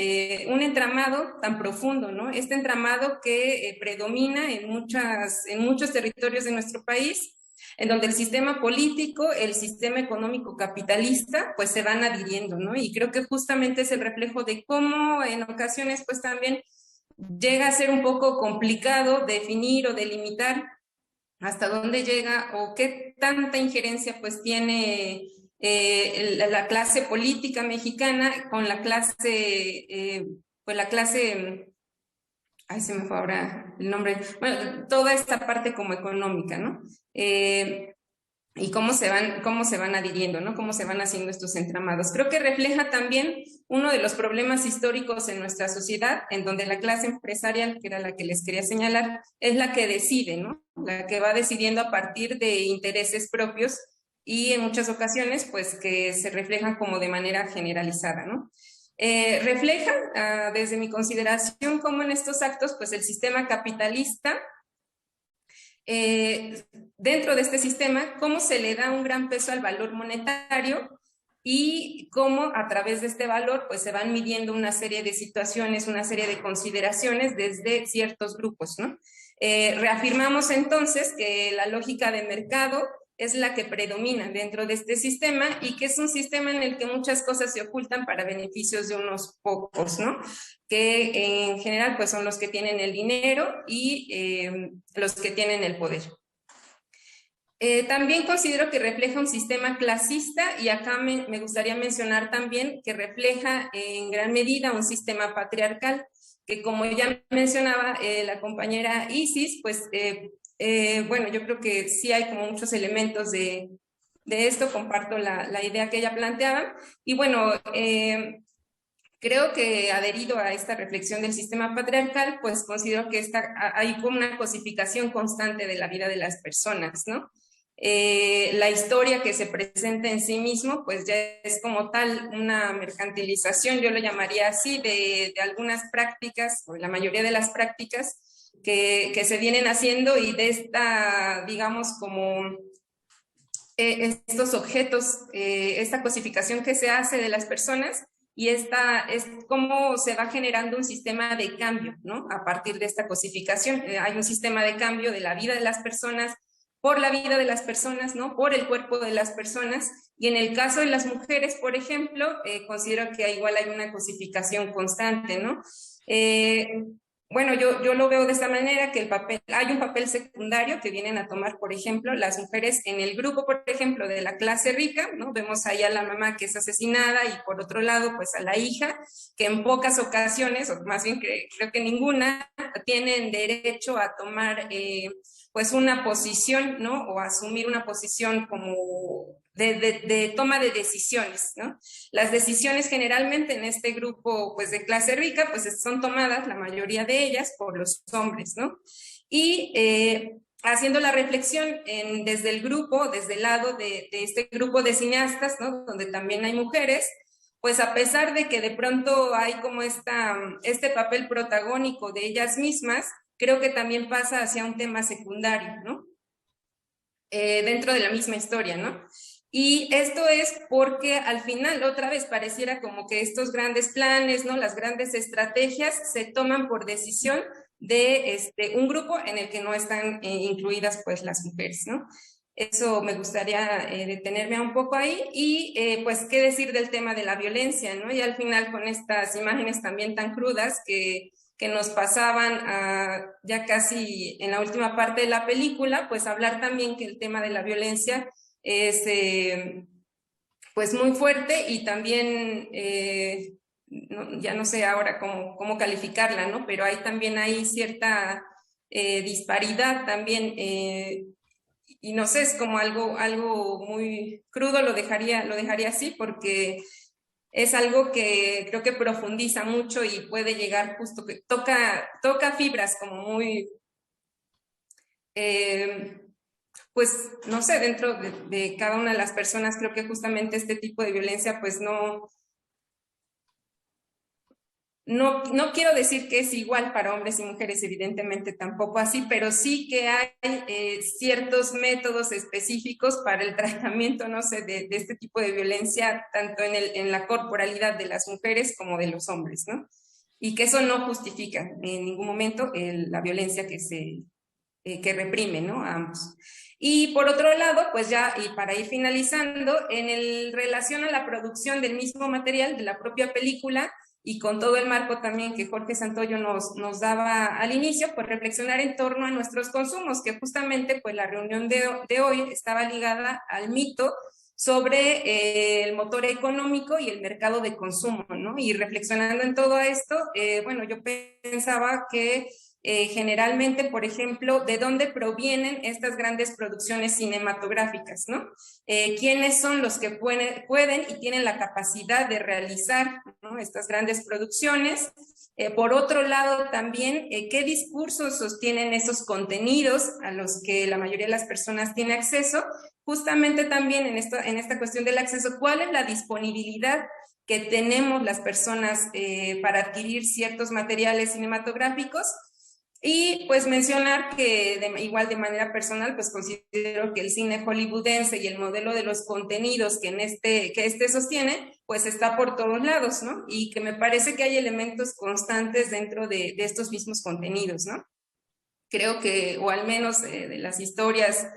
un entramado tan profundo, ¿no? Este entramado que predomina en muchos territorios de nuestro país, en donde el sistema político, el sistema económico capitalista, pues se van adhiriendo, ¿no? Y creo que justamente es el reflejo de cómo en ocasiones, pues también llega a ser un poco complicado definir o delimitar hasta dónde llega o qué tanta injerencia pues tiene la clase política mexicana con la clase Ay, se me fue ahora el nombre. Bueno, toda esta parte como económica, ¿no? Y cómo se van adhiriendo, ¿no? Cómo se van haciendo estos entramados. Creo que refleja también uno de los problemas históricos en nuestra sociedad, en donde la clase empresarial, que era la que les quería señalar, es la que decide, ¿no? La que va decidiendo a partir de intereses propios y en muchas ocasiones, pues, que se reflejan como de manera generalizada, ¿no? Refleja, desde mi consideración, cómo en estos actos, pues, el sistema capitalista dentro de este sistema, cómo se le da un gran peso al valor monetario y cómo a través de este valor pues se van midiendo una serie de situaciones, una serie de consideraciones desde ciertos grupos, ¿no? Reafirmamos entonces que la lógica de mercado es la que predomina dentro de este sistema y que es un sistema en el que muchas cosas se ocultan para beneficios de unos pocos, ¿no? Que en general pues son los que tienen el dinero y los que tienen el poder. También considero que refleja un sistema clasista y acá me gustaría mencionar también que refleja en gran medida un sistema patriarcal, que como ya mencionaba la compañera Isis, pues bueno, yo creo que sí hay como muchos elementos de esto, comparto la idea que ella planteaba, y bueno, creo que adherido a esta reflexión del sistema patriarcal, pues considero que hay como una cosificación constante de la vida de las personas, ¿no? La historia que se presenta en sí mismo, pues ya es como tal una mercantilización, yo lo llamaría así, de algunas prácticas, o la mayoría de las prácticas que se vienen haciendo y de esta, digamos, como estos objetos, esta cosificación que se hace de las personas y esta es cómo se va generando un sistema de cambio, ¿no? A partir de esta cosificación, hay un sistema de cambio de la vida de las personas, por la vida de las personas, ¿no? Por el cuerpo de las personas. Y en el caso de las mujeres, por ejemplo, considero que igual hay una cosificación constante, ¿no? Bueno, yo lo veo de esta manera, que hay un papel secundario que vienen a tomar, por ejemplo, las mujeres en el grupo, por ejemplo, de la clase rica, ¿no? Vemos ahí a la mamá que es asesinada y por otro lado, pues a la hija, que en pocas ocasiones, o más bien creo que ninguna, tienen derecho a tomar pues una posición, ¿no? O asumir una posición como de toma de decisiones, ¿no? Las decisiones generalmente en este grupo, pues de clase rica, pues son tomadas, la mayoría de ellas, por los hombres, ¿no? Y haciendo la reflexión desde el grupo, desde el lado de este grupo de cineastas, ¿no? Donde también hay mujeres, pues a pesar de que de pronto hay como este papel protagónico de ellas mismas, creo que también pasa hacia un tema secundario, ¿no? Dentro de la misma historia, ¿no? Y esto es porque al final, otra vez, pareciera como que estos grandes planes, ¿no? Las grandes estrategias se toman por decisión de un grupo en el que no están incluidas, pues, las mujeres, ¿no? Eso me gustaría detenerme un poco ahí y, pues, qué decir del tema de la violencia, ¿no? Y al final con estas imágenes también tan crudas que nos pasaban ya casi en la última parte de la película, pues hablar también que el tema de la violencia es pues muy fuerte y también, ya no sé ahora cómo calificarla, ¿no? Pero también hay cierta disparidad también, y no sé, es como algo muy crudo, lo dejaría así, porque es algo que creo que profundiza mucho y puede llegar justo, que toca fibras como muy, pues, no sé, dentro de cada una de las personas. Creo que justamente este tipo de violencia, pues no quiero decir que es igual para hombres y mujeres, evidentemente tampoco así, pero sí que hay ciertos métodos específicos para el tratamiento, no sé, de este tipo de violencia, tanto en la corporalidad de las mujeres como de los hombres, ¿no? Y que eso no justifica en ningún momento la violencia que reprime, ¿no? A ambos. Y por otro lado, pues ya, y para ir finalizando, en relación a la producción del mismo material de la propia película, y con todo el marco también que Jorge Santoyo nos daba al inicio, pues reflexionar en torno a nuestros consumos, que justamente pues la reunión de hoy estaba ligada al mito sobre el motor económico y el mercado de consumo, ¿no? Y reflexionando en todo esto, bueno, yo pensaba que generalmente, por ejemplo, de dónde provienen estas grandes producciones cinematográficas, ¿no? ¿Quiénes son los que pueden y tienen la capacidad de realizar, ¿no?, estas grandes producciones? Por otro lado, también, ¿qué discursos sostienen esos contenidos a los que la mayoría de las personas tiene acceso? Justamente también en esta cuestión del acceso, ¿cuál es la disponibilidad que tenemos las personas para adquirir ciertos materiales cinematográficos? Y pues mencionar que igual de manera personal, pues considero que el cine hollywoodense y el modelo de los contenidos que este sostiene, pues está por todos lados, ¿no? Y que me parece que hay elementos constantes dentro de estos mismos contenidos, ¿no? Creo que, o al menos de las historias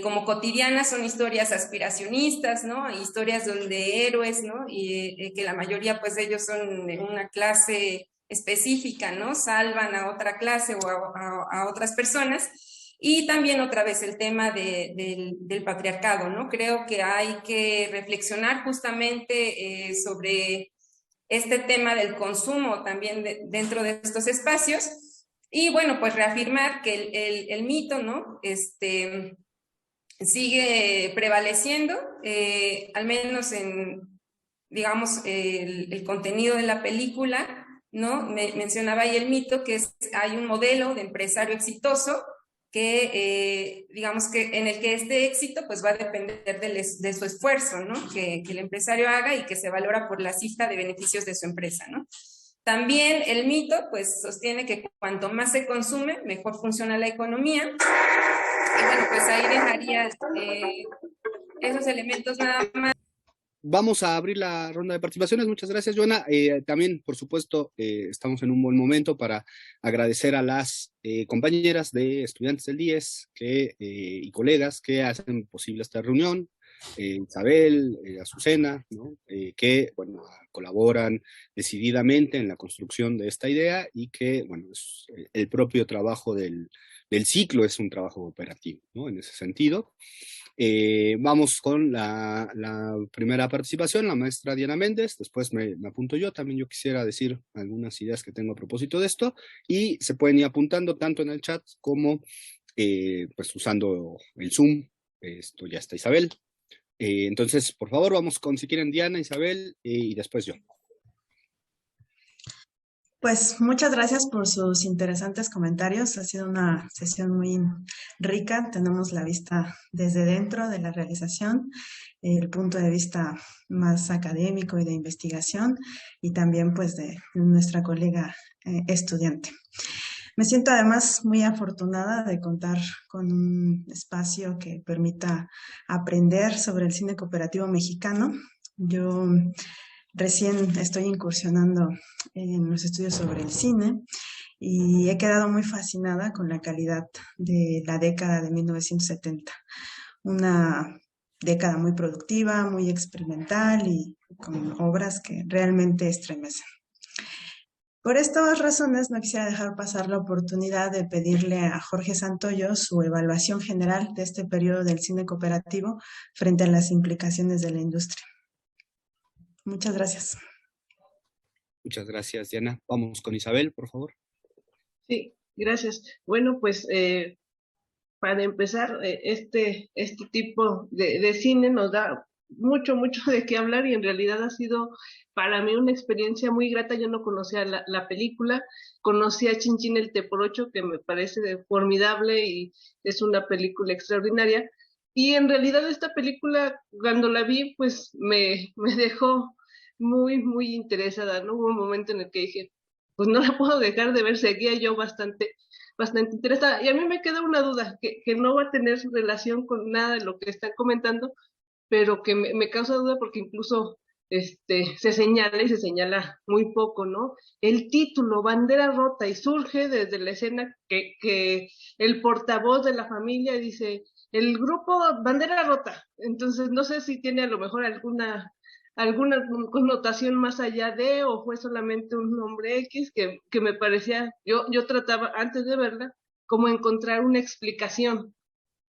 como cotidianas, son historias aspiracionistas, ¿no? Historias donde héroes, ¿no? Y que la mayoría, pues, de ellos son de una clase específica, ¿no? Salvan a otra clase o a otras personas. Y también otra vez el tema del patriarcado, ¿no? Creo que hay que reflexionar justamente sobre este tema del consumo también dentro de estos espacios. Y bueno, pues reafirmar que el mito, ¿no? Sigue prevaleciendo, al menos en, digamos, el contenido de la película, ¿no? Mencionaba ahí el mito que hay un modelo de empresario exitoso que, digamos, que en el que este éxito pues va a depender de su esfuerzo, ¿no? Que el empresario haga y que se valora por la cifra de beneficios de su empresa, ¿no? También el mito pues sostiene que cuanto más se consume, mejor funciona la economía. Y bueno, pues ahí dejaría esos elementos nada más. Vamos a abrir la ronda de participaciones. Muchas gracias, Joana. También, por supuesto, estamos en un buen momento para agradecer a las compañeras de estudiantes del DIES y colegas que hacen posible esta reunión. Isabel, Azucena, ¿no? Que, bueno, colaboran decididamente en la construcción de esta idea y que, bueno, el propio trabajo del ciclo es un trabajo operativo, ¿no? En ese sentido. Vamos con la primera participación, la maestra Diana Méndez, después me apunto yo, también yo quisiera decir algunas ideas que tengo a propósito de esto, y se pueden ir apuntando tanto en el chat como pues usando el Zoom. Esto ya está Isabel. Entonces, por favor, vamos con, si quieren, Diana, Isabel, y después yo. Pues muchas gracias por sus interesantes comentarios. Ha sido una sesión muy rica. Tenemos la vista desde dentro de la realización, el punto de vista más académico y de investigación, y también pues de nuestra colega estudiante. Me siento además muy afortunada de contar con un espacio que permita aprender sobre el cine cooperativo mexicano. Yo recién estoy incursionando en los estudios sobre el cine y he quedado muy fascinada con la calidad de la década de 1970. Una década muy productiva, muy experimental y con obras que realmente estremecen. Por estas razones no quisiera dejar pasar la oportunidad de pedirle a Jorge Santoyo su evaluación general de este periodo del cine cooperativo frente a las implicaciones de la industria. Muchas gracias. Muchas gracias, Diana. Vamos con Isabel, por favor. Sí, gracias. Bueno, pues para empezar, este tipo de cine nos da mucho de qué hablar y en realidad ha sido para mí una experiencia muy grata. Yo no conocía la película, conocí a Chin el Teporocho, que me parece formidable y es una película extraordinaria. Y en realidad esta película, cuando la vi, pues me dejó muy interesada, ¿no? Hubo un momento en el que dije, pues no la puedo dejar de ver, seguía yo bastante interesada. Y a mí me queda una duda, que no va a tener relación con nada de lo que están comentando, pero que me causa duda porque incluso se señala y se señala muy poco, ¿no? El título, Bandera Rota, y surge desde la escena que el portavoz de la familia dice, el grupo Bandera Rota. Entonces, no sé si tiene a lo mejor alguna connotación más allá de, o fue solamente un nombre X que me parecía, yo trataba antes de verla como encontrar una explicación,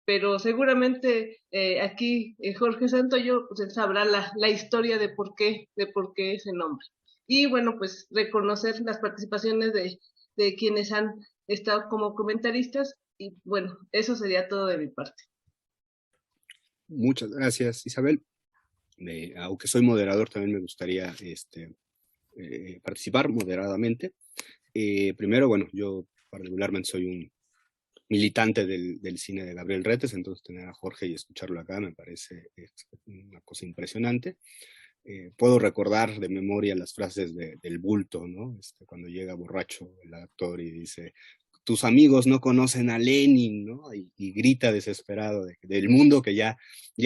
pero seguramente aquí Jorge Santoyo pues, sabrá la historia de por qué ese nombre. Y bueno, pues reconocer las participaciones de quienes han estado como comentaristas, y bueno, eso sería todo de mi parte. Muchas gracias, Isabel. Aunque soy moderador, también me gustaría participar moderadamente. Primero, bueno, yo particularmente soy un militante del cine de Gabriel Retes, entonces tener a Jorge y escucharlo acá me parece una cosa impresionante. Puedo recordar de memoria las frases del Bulto, ¿no? Cuando llega borracho el actor y dice: tus amigos no conocen a Lenin, ¿no? Y grita desesperado del mundo que ya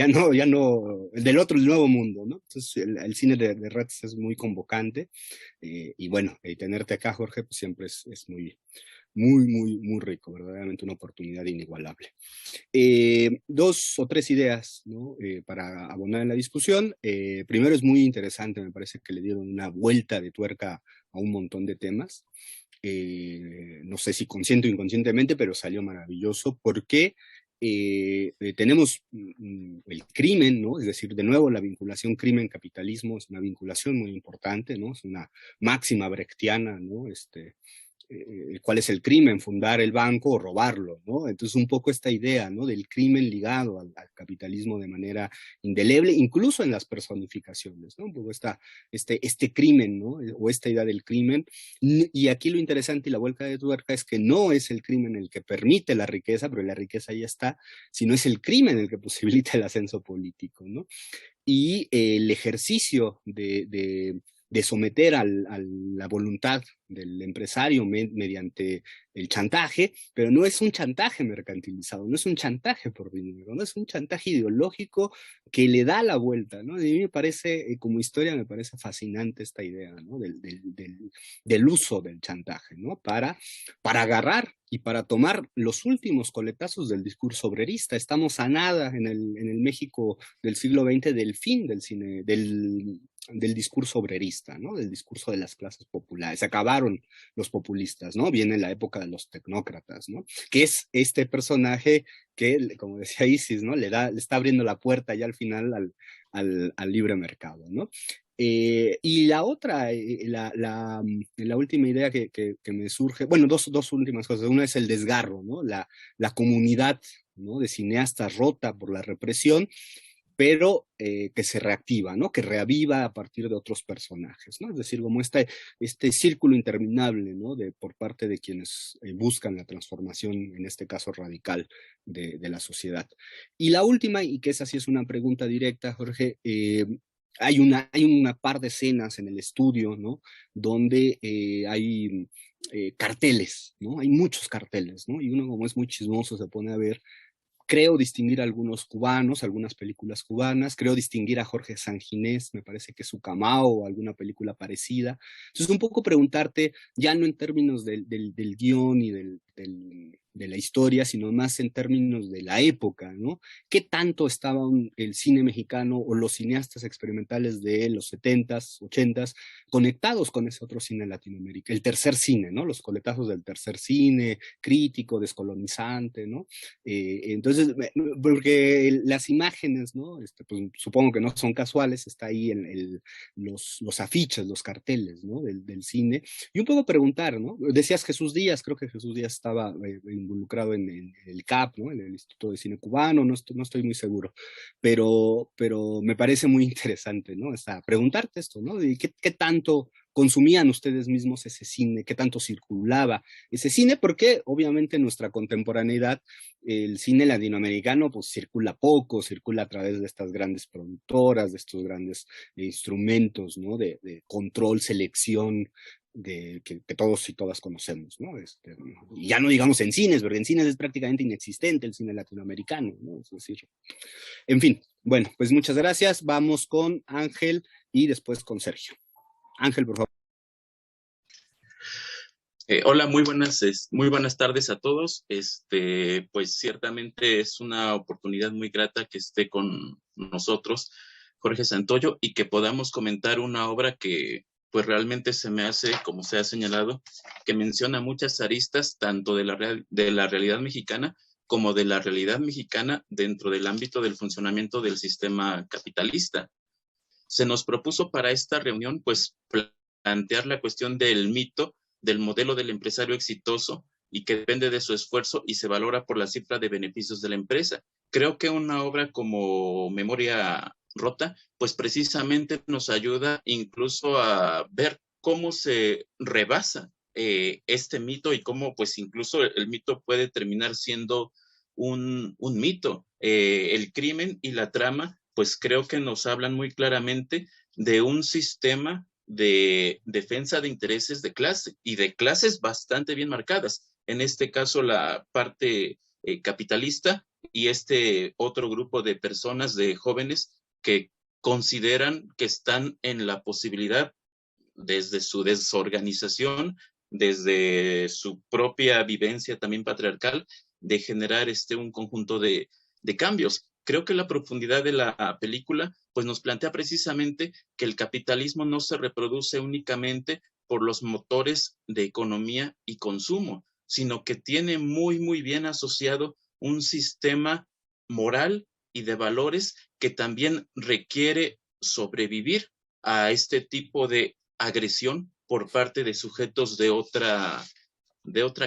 no, del otro, el nuevo mundo, ¿no? Entonces el cine de Retes es muy convocante, y bueno, tenerte acá, Jorge, pues siempre es muy, muy, muy, muy rico, verdaderamente una oportunidad inigualable. 2 o 3 ideas, ¿no? Para abonar en la discusión. Primero, es muy interesante, me parece que le dieron una vuelta de tuerca a un montón de temas. No sé si consciente o inconscientemente, pero salió maravilloso porque tenemos el crimen, ¿no? Es decir, de nuevo la vinculación crimen-capitalismo es una vinculación muy importante, ¿no? Es una máxima brechtiana, ¿no? ¿Cuál es el crimen? Fundar el banco o robarlo, ¿no? Entonces un poco esta idea, ¿no? Del crimen ligado al capitalismo de manera indeleble, incluso en las personificaciones, ¿no? Un poco este crimen, ¿no? O esta idea del crimen. Y aquí lo interesante y la vuelta de tuerca es que no es el crimen el que permite la riqueza, pero la riqueza ya está, sino es el crimen el que posibilita el ascenso político, ¿no? Y el ejercicio de someter a la voluntad del empresario mediante el chantaje, pero no es un chantaje mercantilizado, no es un chantaje por dinero, no es un chantaje ideológico que le da la vuelta, ¿no? A mí me parece, como historia, me parece fascinante esta idea, ¿no? Del uso del chantaje, ¿no? Para agarrar y para tomar los últimos coletazos del discurso obrerista. Estamos a nada en el México del siglo XX del fin del cine, del discurso obrerista, ¿no? Del discurso de las clases populares. Acabaron los populistas, ¿no? Viene la época de los tecnócratas, ¿no? Que es este personaje que, como decía Isis, ¿no? Le está abriendo la puerta ya al final al libre mercado, ¿no? Y la otra, la última idea que me surge, bueno, dos últimas cosas. Una es el desgarro, ¿no? La comunidad, ¿no? De cineastas rota por la represión, pero que se reactiva, ¿no? Que reaviva a partir de otros personajes, ¿no? Es decir, como este círculo interminable, ¿no? Por parte de quienes buscan la transformación, en este caso radical, de la sociedad. Y la última, y que esa sí es una pregunta directa, Jorge, hay una par de escenas en el estudio, ¿no? Donde hay carteles, ¿no? Hay muchos carteles, ¿no? Y uno, como es muy chismoso, se pone a ver. Creo distinguir a algunos cubanos, algunas películas cubanas, creo distinguir a Jorge Sanginés, me parece que es Ucamao o alguna película parecida. Entonces, un poco preguntarte, ya no en términos del guión y de la historia, sino más en términos de la época, ¿no? ¿Qué tanto estaba el cine mexicano o los cineastas experimentales de los 70s, 80s conectados con ese otro cine latinoamericano? El tercer cine, ¿no? Los coletazos del tercer cine, crítico, descolonizante, ¿no? Entonces, porque las imágenes, ¿no? Pues, supongo que no son casuales, está ahí los afiches, los carteles, ¿no? Del cine. Y un poco preguntar, ¿no? Decías Jesús Díaz, creo que Jesús Díaz estaba involucrado en el CAP, ¿no? En el Instituto de Cine Cubano, no estoy muy seguro, pero me parece muy interesante, ¿no? Preguntarte esto, ¿no? ¿Qué tanto consumían ustedes mismos ese cine? ¿Qué tanto circulaba ese cine? Porque obviamente en nuestra contemporaneidad el cine latinoamericano pues circula poco, circula a través de estas grandes productoras, de estos grandes instrumentos, ¿no? De control, selección, que todos y todas conocemos, ¿no? Y ya no digamos en cines, porque en cines es prácticamente inexistente el cine latinoamericano, ¿no? Es decir, en fin, bueno, pues muchas gracias. Vamos con Ángel y después con Sergio. Ángel, por favor. Hola, muy buenas tardes a todos. Pues ciertamente es una oportunidad muy grata que esté con nosotros Jorge Santoyo y que podamos comentar una obra que pues realmente se me hace, como se ha señalado, que menciona muchas aristas tanto de la realidad mexicana como de la realidad mexicana dentro del ámbito del funcionamiento del sistema capitalista. Se nos propuso para esta reunión, pues, plantear la cuestión del mito, del modelo del empresario exitoso y que depende de su esfuerzo y se valora por la cifra de beneficios de la empresa. Creo que una obra como Memoria Rota, pues precisamente nos ayuda incluso a ver cómo se rebasa este mito y cómo pues incluso el mito puede terminar siendo un mito. El crimen y la trama, pues creo que nos hablan muy claramente de un sistema de defensa de intereses de clase y de clases bastante bien marcadas. En este caso, la parte capitalista y este otro grupo de personas, de jóvenes que consideran que están en la posibilidad, desde su desorganización, desde su propia vivencia también patriarcal, de generar un conjunto de cambios. Creo que la profundidad de la película pues nos plantea precisamente que el capitalismo no se reproduce únicamente por los motores de economía y consumo, sino que tiene muy, muy bien asociado un sistema moral y de valores que también requiere sobrevivir a este tipo de agresión por parte de sujetos de otra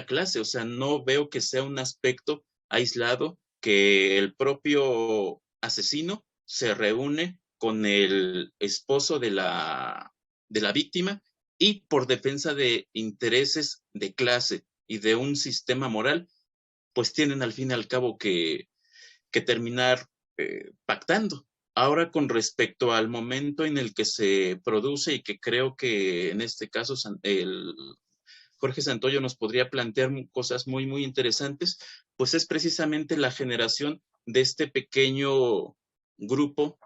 clase. O sea, no veo que sea un aspecto aislado, que el propio asesino se reúne con el esposo de la víctima y por defensa de intereses de clase y de un sistema moral, pues tienen al fin y al cabo que terminar pactando. Ahora, con respecto al momento en el que se produce y que creo que en este caso el Jorge Santoyo nos podría plantear cosas muy, muy interesantes, pues es precisamente la generación de este pequeño grupo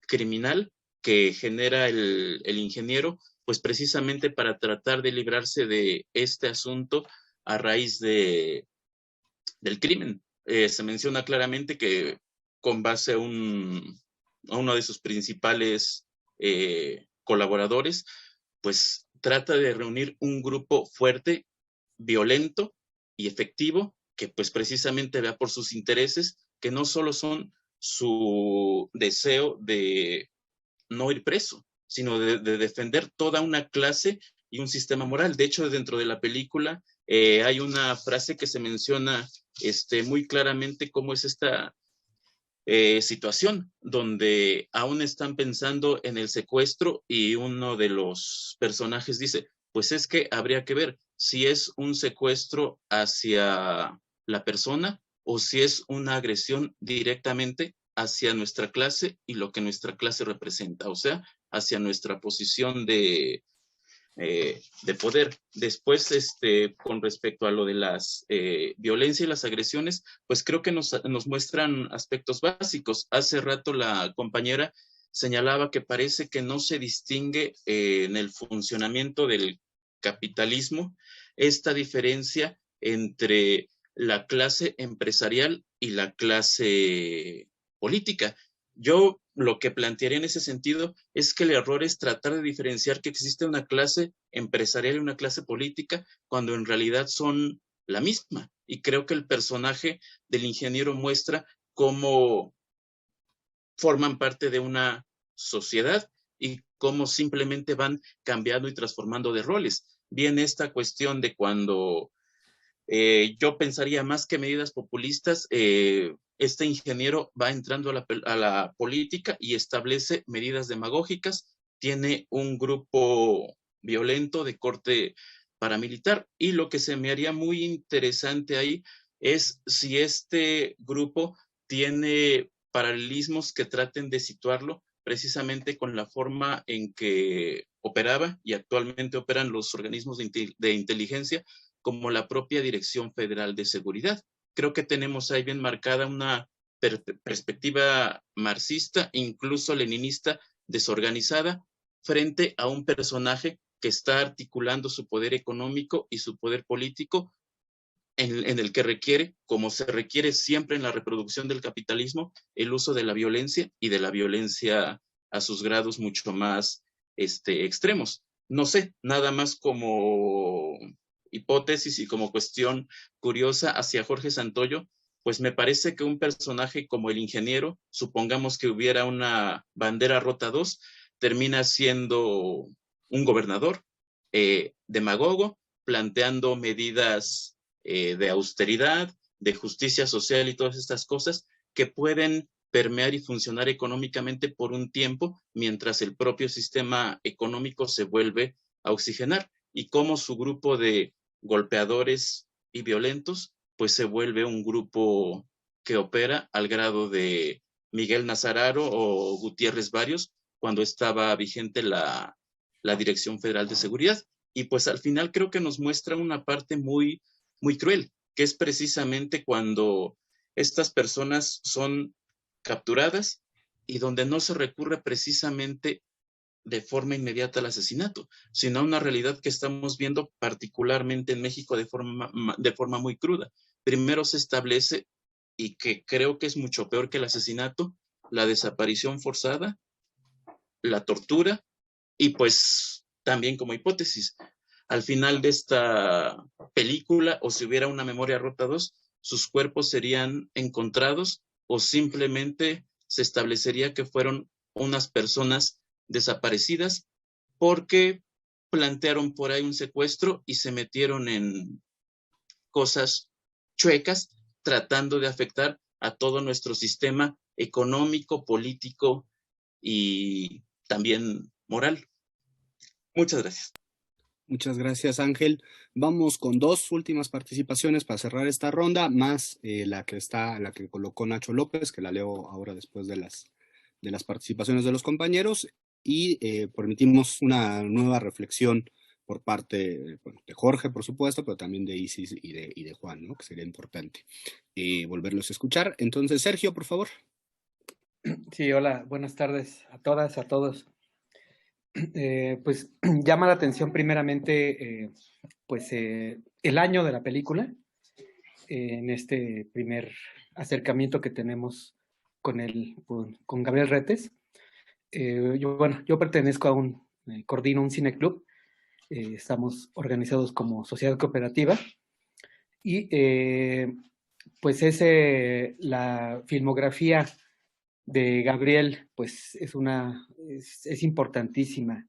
criminal que genera el ingeniero, pues precisamente para tratar de librarse de este asunto a raíz del crimen. Se menciona claramente que con base a uno de sus principales colaboradores, pues trata de reunir un grupo fuerte, violento y efectivo, que pues precisamente vea por sus intereses, que no solo son su deseo de no ir preso, sino de defender toda una clase y un sistema moral. De hecho, dentro de la película hay una frase que se menciona muy claramente cómo es esta situación donde aún están pensando en el secuestro y uno de los personajes dice, pues es que habría que ver si es un secuestro hacia la persona o si es una agresión directamente hacia nuestra clase y lo que nuestra clase representa, o sea, hacia nuestra posición de poder. Después, con respecto a lo de las violencia y las agresiones, pues creo que nos muestran aspectos básicos. Hace rato la compañera señalaba que parece que no se distingue en el funcionamiento del capitalismo esta diferencia entre la clase empresarial y la clase política. Yo lo que plantearía en ese sentido es que el error es tratar de diferenciar que existe una clase empresarial y una clase política cuando en realidad son la misma. Y creo que el personaje del ingeniero muestra cómo forman parte de una sociedad y cómo simplemente van cambiando y transformando de roles. Bien, esta cuestión de cuando yo pensaría más que medidas populistas, este ingeniero va entrando a la política y establece medidas demagógicas, tiene un grupo violento de corte paramilitar y lo que se me haría muy interesante ahí es si este grupo tiene paralelismos que traten de situarlo precisamente con la forma en que operaba y actualmente operan los organismos de inteligencia como la propia Dirección Federal de Seguridad. Creo que tenemos ahí bien marcada una perspectiva marxista, incluso leninista, desorganizada, frente a un personaje que está articulando su poder económico y su poder político en el que requiere, como se requiere siempre en la reproducción del capitalismo, el uso de la violencia y de la violencia a sus grados mucho más extremos. No sé, nada más como hipótesis y como cuestión curiosa hacia Jorge Santoyo, pues me parece que un personaje como el ingeniero, supongamos que hubiera una bandera rota 2, termina siendo un gobernador demagogo, planteando medidas de austeridad, de justicia social y todas estas cosas que pueden permear y funcionar económicamente por un tiempo, mientras el propio sistema económico se vuelve a oxigenar, y cómo su grupo de golpeadores y violentos pues se vuelve un grupo que opera al grado de Miguel Nazararo o Gutiérrez Barrios cuando estaba vigente la Dirección Federal de Seguridad. Y pues al final creo que nos muestra una parte muy, muy cruel, que es precisamente cuando estas personas son capturadas y donde no se recurre precisamente de forma inmediata al asesinato, sino a una realidad que estamos viendo particularmente en México de forma muy cruda. Primero se establece, y que creo que es mucho peor que el asesinato, la desaparición forzada, la tortura, y pues también como hipótesis, al final de esta película, o si hubiera una Memoria Rota 2, sus cuerpos serían encontrados o simplemente se establecería que fueron unas personas desaparecidas porque plantearon por ahí un secuestro y se metieron en cosas chuecas tratando de afectar a todo nuestro sistema económico, político y también moral. Muchas gracias. Muchas gracias, Ángel. Vamos con dos últimas participaciones para cerrar esta ronda, más la que colocó Nacho López, que la leo ahora después de las participaciones de los compañeros, y permitimos una nueva reflexión por parte de Jorge, por supuesto, pero también de Isis y de Juan, ¿no? Que sería importante volverlos a escuchar. Entonces, Sergio, por favor. Sí, hola, buenas tardes a todas, a todos. Pues llama la atención primeramente el año de la película, en este primer acercamiento que tenemos con Gabriel Retes. Yo pertenezco a coordino un cineclub, estamos organizados como sociedad cooperativa y pues la filmografía de Gabriel pues es importantísima,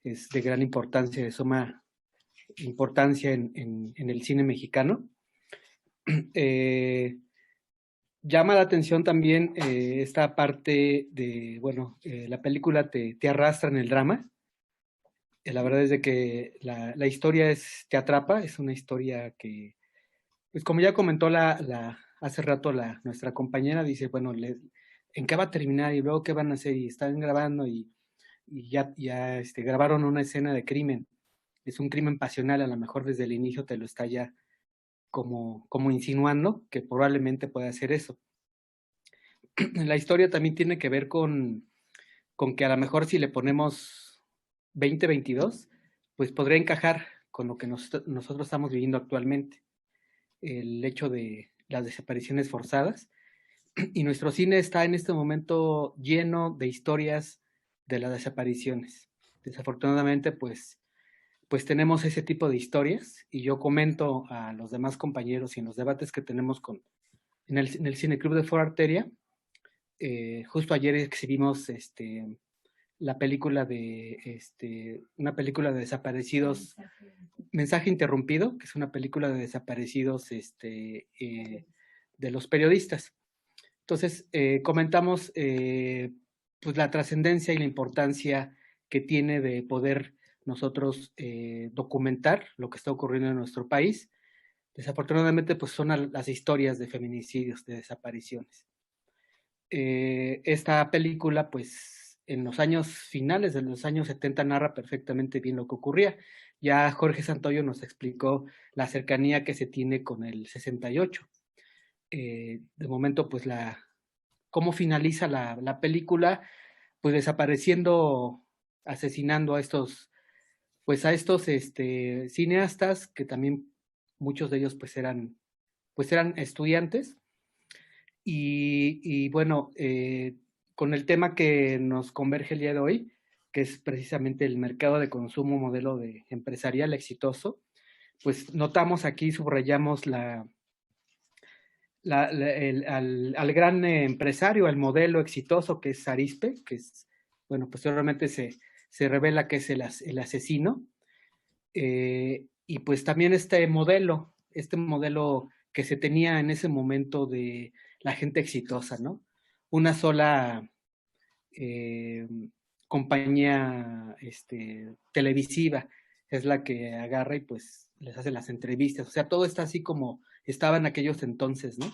es de gran importancia, de suma importancia en el cine mexicano. Llama la atención también esta parte de, la película te arrastra en el drama. La verdad es de que la historia te atrapa, es una historia que, pues como ya comentó hace rato nuestra compañera, dice, bueno, ¿en qué va a terminar? Y luego, ¿qué van a hacer? Y están grabando y ya grabaron una escena de crimen. Es un crimen pasional, a lo mejor desde el inicio te lo está ya como insinuando que probablemente pueda hacer eso. La historia también tiene que ver con que a lo mejor si le ponemos 2022, pues podría encajar con lo que nosotros estamos viviendo actualmente. El hecho de las desapariciones forzadas. Y nuestro cine está en este momento lleno de historias de las desapariciones. Desafortunadamente, pues tenemos ese tipo de historias, y yo comento a los demás compañeros y en los debates que tenemos en el Cineclub de Foro Arteria. Justo ayer exhibimos la película una película de desaparecidos, Mensaje Interrumpido, que es una película de desaparecidos de los periodistas. Entonces, comentamos pues la trascendencia y la importancia que tiene de poder nosotros documentar lo que está ocurriendo en nuestro país. Desafortunadamente, pues son las historias de feminicidios, de desapariciones. Esta película, pues, en los años finales de los años 70 narra perfectamente bien lo que ocurría. Ya Jorge Santoyo nos explicó la cercanía que se tiene con el 68. De momento, pues, cómo finaliza la película, pues desapareciendo, asesinando a estos cineastas, que también muchos de ellos pues eran estudiantes. Y bueno, con el tema que nos converge el día de hoy, que es precisamente el mercado de consumo modelo empresarial exitoso, pues notamos aquí, subrayamos la al gran empresario, al modelo exitoso que es Arizpe, que es, bueno, posteriormente se revela que es el asesino. Y pues también este modelo que se tenía en ese momento de la gente exitosa, ¿no? Una sola compañía televisiva es la que agarra y pues les hace las entrevistas. O sea, todo está así como estaba en aquellos entonces, ¿no?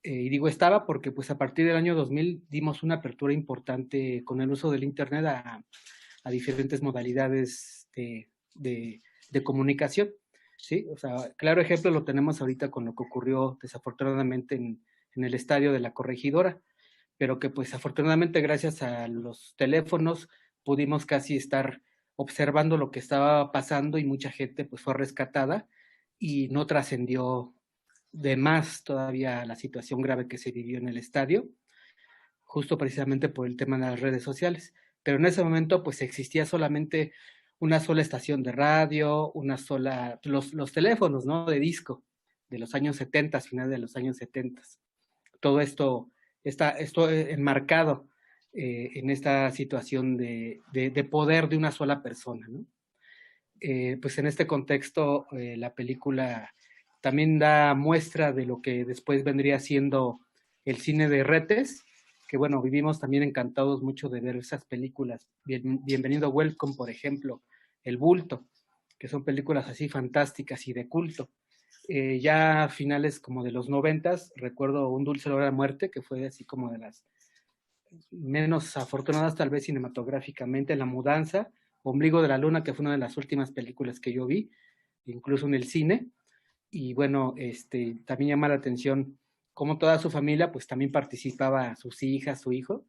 Y digo estaba porque pues a partir del año 2000 dimos una apertura importante con el uso del Internet a diferentes modalidades de comunicación, ¿sí? O sea, claro ejemplo lo tenemos ahorita con lo que ocurrió desafortunadamente en el estadio de la Corregidora, pero que pues afortunadamente gracias a los teléfonos pudimos casi estar observando lo que estaba pasando y mucha gente pues fue rescatada y no trascendió de más todavía la situación grave que se vivió en el estadio, justo precisamente por el tema de las redes sociales. Pero en ese momento pues existía solamente una sola estación de radio, los teléfonos, ¿no? De disco de los años 70, finales de los años 70. Todo esto enmarcado en esta situación de poder de una sola persona, ¿no? Pues en este contexto la película también da muestra de lo que después vendría siendo el cine de retes, que bueno, vivimos también encantados mucho de ver esas películas, Bienvenido Welcome, por ejemplo, El Bulto, que son películas así fantásticas y de culto. Ya a finales como de los 90s, recuerdo Un dulce olor a muerte, que fue así como de las menos afortunadas tal vez cinematográficamente, La mudanza, Ombligo de la luna, que fue una de las últimas películas que yo vi, incluso en el cine, y bueno, también llama la atención cómo toda su familia pues también participaba, sus hijas, su hijo,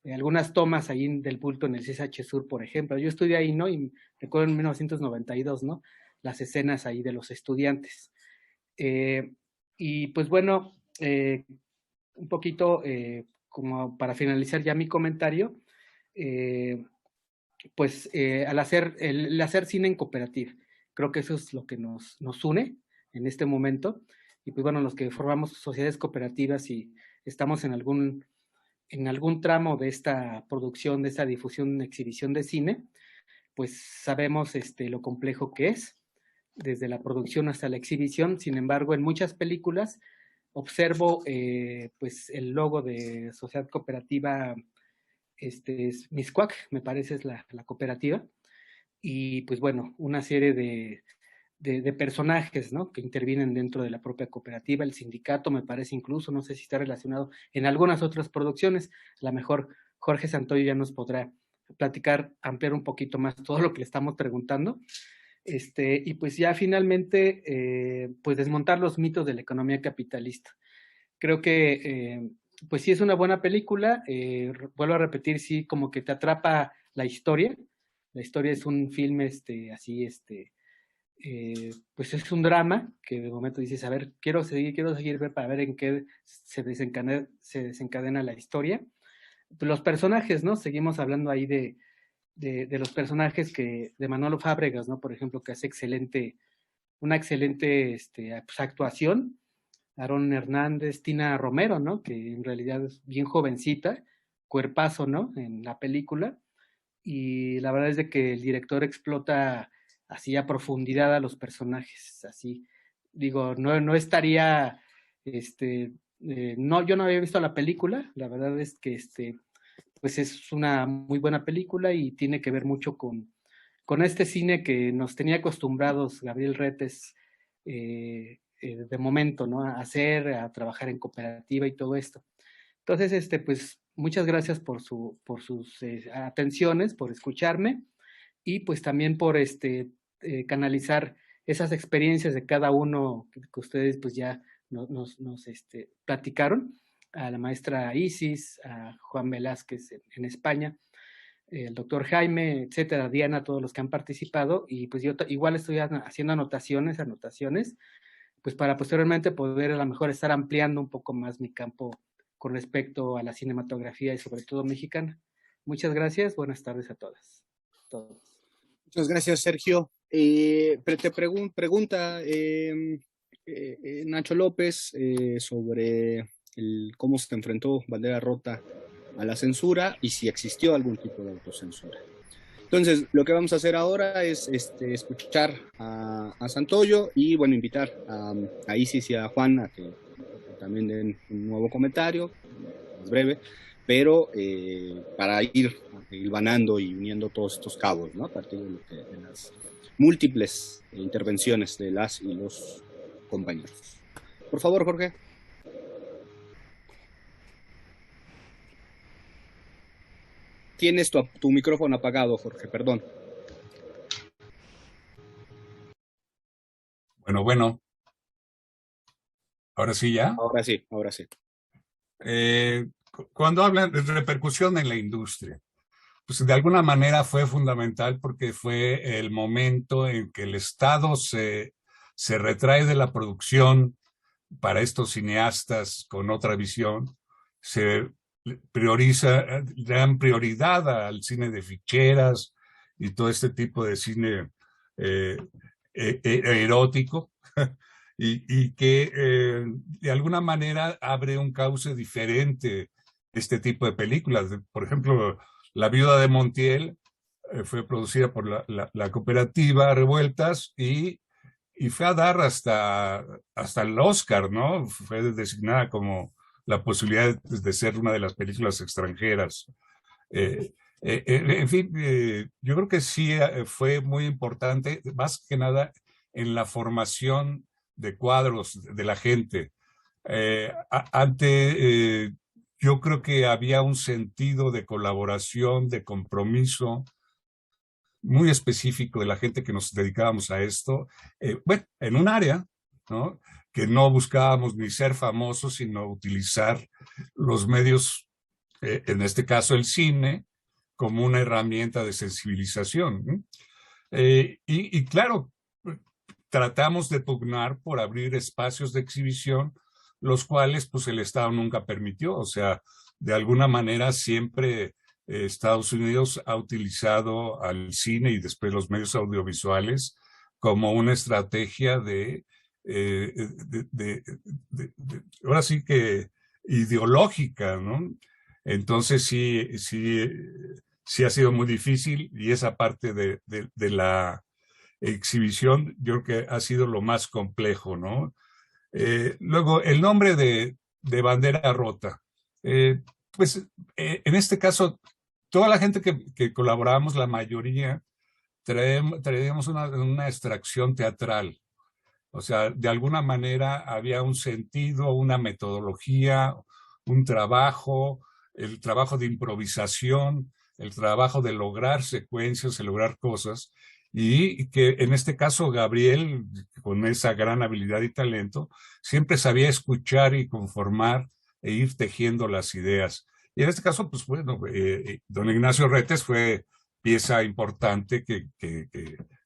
algunas tomas ahí del Bulto en el CSH Sur, por ejemplo, yo estudié ahí, ¿no? Y recuerdo en 1992, ¿no? Las escenas ahí de los estudiantes. Y pues bueno, un poquito como para finalizar ya mi comentario, pues el hacer cine en cooperativa, creo que eso es lo que nos une en este momento, y pues bueno, los que formamos sociedades cooperativas y estamos en algún tramo de esta producción, de esta difusión, exhibición de cine, pues sabemos lo complejo que es, desde la producción hasta la exhibición. Sin embargo, en muchas películas observo pues el logo de Sociedad Cooperativa es Miscuac, me parece es la cooperativa, y pues bueno, una serie de personajes, ¿no? Que intervienen dentro de la propia cooperativa, el sindicato me parece incluso, no sé si está relacionado en algunas otras producciones, a lo mejor Jorge Santoyo ya nos podrá platicar, ampliar un poquito más todo lo que le estamos preguntando, y pues ya finalmente, pues desmontar los mitos de la economía capitalista. Creo que pues sí es una buena película, vuelvo a repetir, sí, como que te atrapa la historia es un filme así, pues es un drama que de momento dices, a ver, quiero seguir ver para ver en qué se desencadena la historia. Los personajes, ¿no? Seguimos hablando ahí de los personajes de Manolo Fábregas, ¿no? Por ejemplo, que hace una excelente pues, actuación. Aarón Hernández, Tina Romero, ¿no? Que en realidad es bien jovencita, cuerpazo, ¿no? En la película. Y la verdad es de que el director explota así a profundidad a los personajes, así. Digo, no estaría, no, yo no había visto la película, la verdad es que pues es una muy buena película y tiene que ver mucho con este cine que nos tenía acostumbrados Gabriel Retes de momento, ¿no? A trabajar en cooperativa y todo esto. Entonces, pues muchas gracias por sus atenciones, por escucharme y pues también por canalizar esas experiencias de cada uno que ustedes pues ya nos platicaron, a la maestra Isis, a Juan Velázquez en España, el doctor Jaime, etcétera, Diana, todos los que han participado, y pues yo igual estoy haciendo anotaciones, pues para posteriormente poder a lo mejor estar ampliando un poco más mi campo con respecto a la cinematografía y sobre todo mexicana. Muchas gracias, buenas tardes a todas. Muchas gracias, Sergio. Te pregunta, Nacho López sobre cómo se enfrentó Bandera Rota a la censura y si existió algún tipo de autocensura. Entonces, lo que vamos a hacer ahora es escuchar a Santoyo y, bueno, invitar a Isis y a Juan a que también den un nuevo comentario, más breve, pero para ir hilvanando y uniendo todos estos cabos, ¿no? A partir de las múltiples intervenciones de las y los compañeros. Por favor, Jorge. Tienes tu micrófono apagado, Jorge, perdón. Bueno. ¿Ahora sí ya? Ahora sí. Cuando hablan de repercusión en la industria, pues de alguna manera fue fundamental porque fue el momento en que el Estado se retrae de la producción para estos cineastas con otra visión, se dan prioridad al cine de ficheras y todo este tipo de cine erótico y que de alguna manera abre un cauce diferente este tipo de películas. Por ejemplo, La viuda de Montiel fue producida por la cooperativa Revueltas y fue a dar hasta el Oscar, ¿no? Fue designada como la posibilidad de ser una de las películas extranjeras. En fin, yo creo que sí fue muy importante, más que nada en la formación de cuadros de la gente. Yo creo que había un sentido de colaboración, de compromiso muy específico de la gente que nos dedicábamos a esto, bueno, en un área, ¿no? Que no buscábamos ni ser famosos, sino utilizar los medios, en este caso el cine, como una herramienta de sensibilización, ¿no? Y claro, tratamos de pugnar por abrir espacios de exhibición, los cuales pues el Estado nunca permitió. O sea, de alguna manera siempre Estados Unidos ha utilizado al cine y después los medios audiovisuales como una estrategia ahora sí que ideológica, ¿no? Entonces sí ha sido muy difícil y esa parte de la exhibición yo creo que ha sido lo más complejo, ¿no? Luego, el nombre de Bandera Rota. Pues en este caso, toda la gente que colaborábamos, la mayoría, traíamos una extracción teatral. O sea, de alguna manera había un sentido, una metodología, un trabajo, el trabajo de improvisación, el trabajo de lograr secuencias, de lograr cosas, y que en este caso Gabriel, con esa gran habilidad y talento, siempre sabía escuchar y conformar e ir tejiendo las ideas. Y en este caso, pues bueno, don Ignacio Retes fue pieza importante que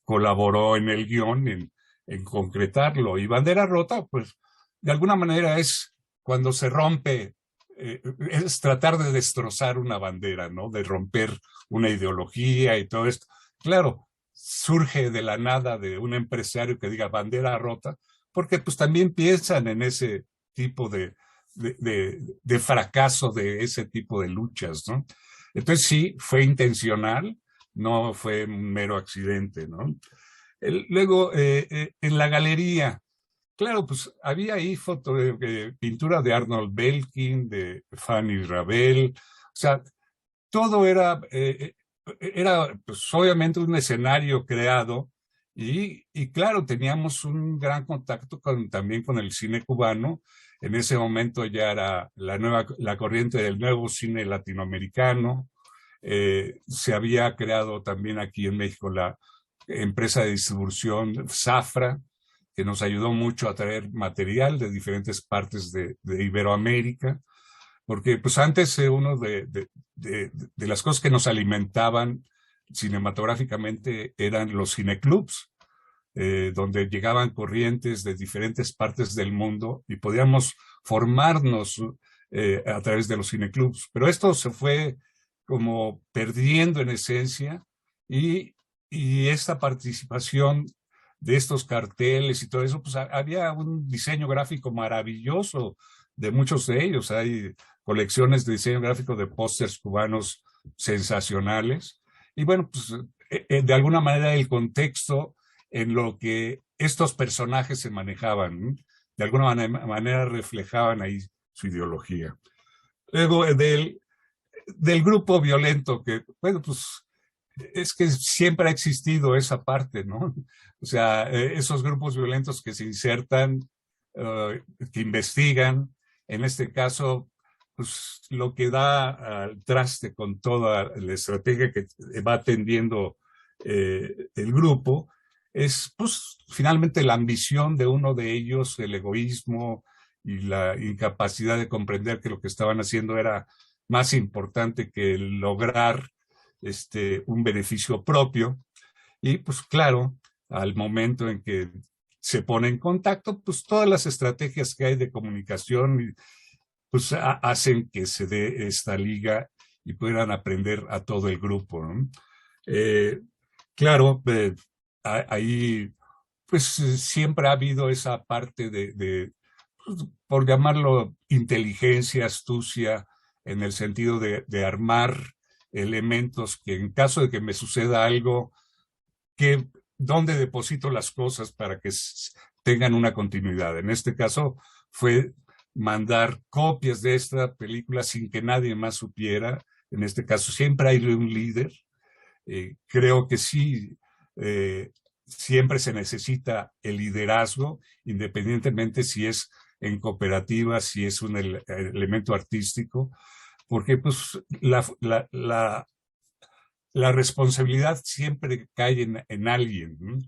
colaboró en el guión, en concretarlo. Y Bandera Rota, pues de alguna manera es cuando se rompe, es tratar de destrozar una bandera, ¿no? De romper una ideología y todo esto. Claro, surge de la nada de un empresario que diga Bandera Rota, porque pues también piensan en ese tipo de fracaso de ese tipo de luchas, ¿no? Entonces sí, fue intencional, no fue un mero accidente, ¿no? Luego, en la galería, claro, pues había ahí pintura de Arnold Belkin, de Fanny Ravel, o sea, todo era pues obviamente un escenario creado y claro, teníamos un gran contacto también con el cine cubano. En ese momento ya era la corriente del nuevo cine latinoamericano. Se había creado también aquí en México la empresa de distribución Zafra, que nos ayudó mucho a traer material de diferentes partes de Iberoamérica, porque pues antes uno de las cosas que nos alimentaban cinematográficamente eran los cineclubs, donde llegaban corrientes de diferentes partes del mundo y podíamos formarnos a través de los cineclubs. Pero esto se fue como perdiendo en esencia y esta participación de estos carteles y todo eso, pues había un diseño gráfico maravilloso de muchos de ellos. Hay colecciones de diseño gráfico de pósters cubanos sensacionales. Y bueno, pues de alguna manera el contexto en lo que estos personajes se manejaban, ¿no? De alguna manera reflejaban ahí su ideología. Luego del grupo violento, que bueno, pues es que siempre ha existido esa parte, ¿no? O sea, esos grupos violentos que se insertan, que investigan, en este caso, pues lo que da al traste con toda la estrategia que va atendiendo el grupo es, pues, finalmente la ambición de uno de ellos, el egoísmo y la incapacidad de comprender que lo que estaban haciendo era más importante que lograr un beneficio propio. Y pues claro, al momento en que se pone en contacto, pues todas las estrategias que hay de comunicación pues hacen que se dé esta liga y puedan aprender a todo el grupo, ¿no? Claro, ahí pues siempre ha habido esa parte pues, por llamarlo inteligencia, astucia, en el sentido de armar elementos que en caso de que me suceda algo, ¿dónde deposito las cosas para que tengan una continuidad? En este caso fue mandar copias de esta película sin que nadie más supiera. En este caso siempre hay un líder. Creo que sí, siempre se necesita el liderazgo, independientemente si es en cooperativa, si es un elemento artístico, porque pues la responsabilidad siempre cae en alguien, ¿no?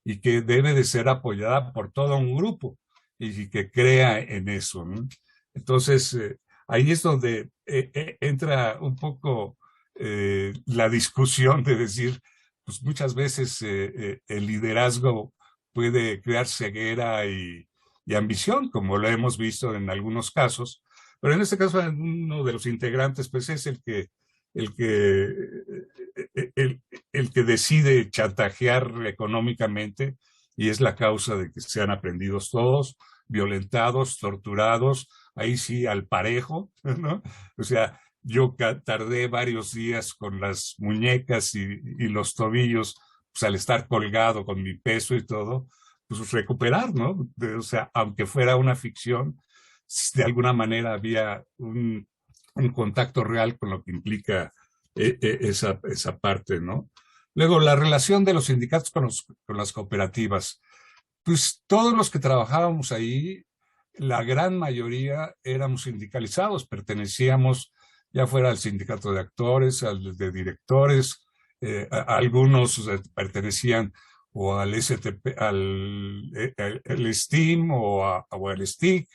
Y que debe de ser apoyada por todo un grupo y que crea en eso, ¿no? Entonces, ahí es donde entra un poco la discusión de decir, pues muchas veces el liderazgo puede crear ceguera y ambición, como lo hemos visto en algunos casos, pero en este caso uno de los integrantes pues es el que decide chantajear económicamente y es la causa de que sean aprendidos todos, violentados, torturados, ahí sí al parejo, ¿no? O sea, yo tardé varios días con las muñecas y los tobillos, pues al estar colgado con mi peso y todo, pues recuperar, ¿no? O sea, aunque fuera una ficción, de alguna manera había un contacto real con lo que implica esa parte, ¿no? Luego, la relación de los sindicatos con las cooperativas. Pues todos los que trabajábamos ahí, la gran mayoría éramos sindicalizados, pertenecíamos ya fuera al sindicato de actores, al de directores, algunos pertenecían o al STP, el STEAM o al STIC.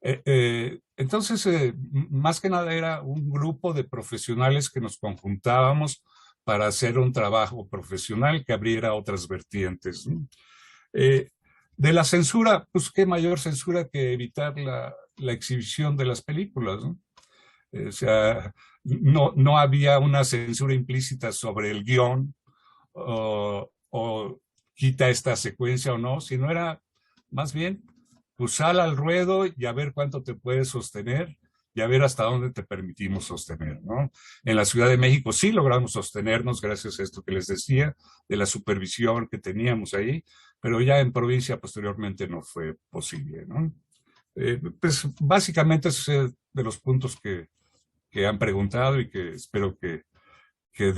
Entonces, más que nada era un grupo de profesionales que nos conjuntábamos para hacer un trabajo profesional que abriera otras vertientes, ¿no? De la censura, pues qué mayor censura que evitar la exhibición de las películas, ¿no? O sea, no había una censura implícita sobre el guión o quita esta secuencia o no, sino era más bien pues sal al ruedo y a ver cuánto te puedes sostener y a ver hasta dónde te permitimos sostener, ¿no? En la Ciudad de México sí logramos sostenernos gracias a esto que les decía, de la supervisión que teníamos ahí, pero ya en provincia posteriormente no fue posible, ¿no? Pues básicamente es de los puntos que han preguntado y que espero que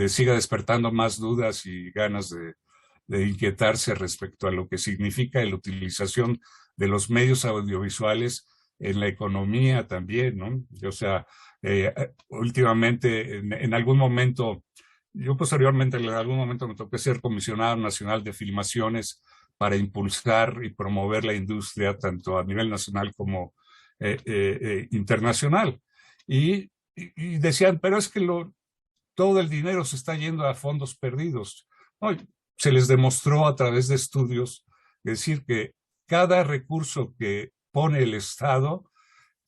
siga despertando más dudas y ganas de inquietarse respecto a lo que significa la utilización de los medios audiovisuales en la economía también, ¿no? O sea, últimamente, en algún momento, yo posteriormente en algún momento me tocó ser comisionado nacional de filmaciones para impulsar y promover la industria tanto a nivel nacional como internacional. Y decían, pero es que todo el dinero se está yendo a fondos perdidos. No, se les demostró a través de estudios, decir que cada recurso que pone el Estado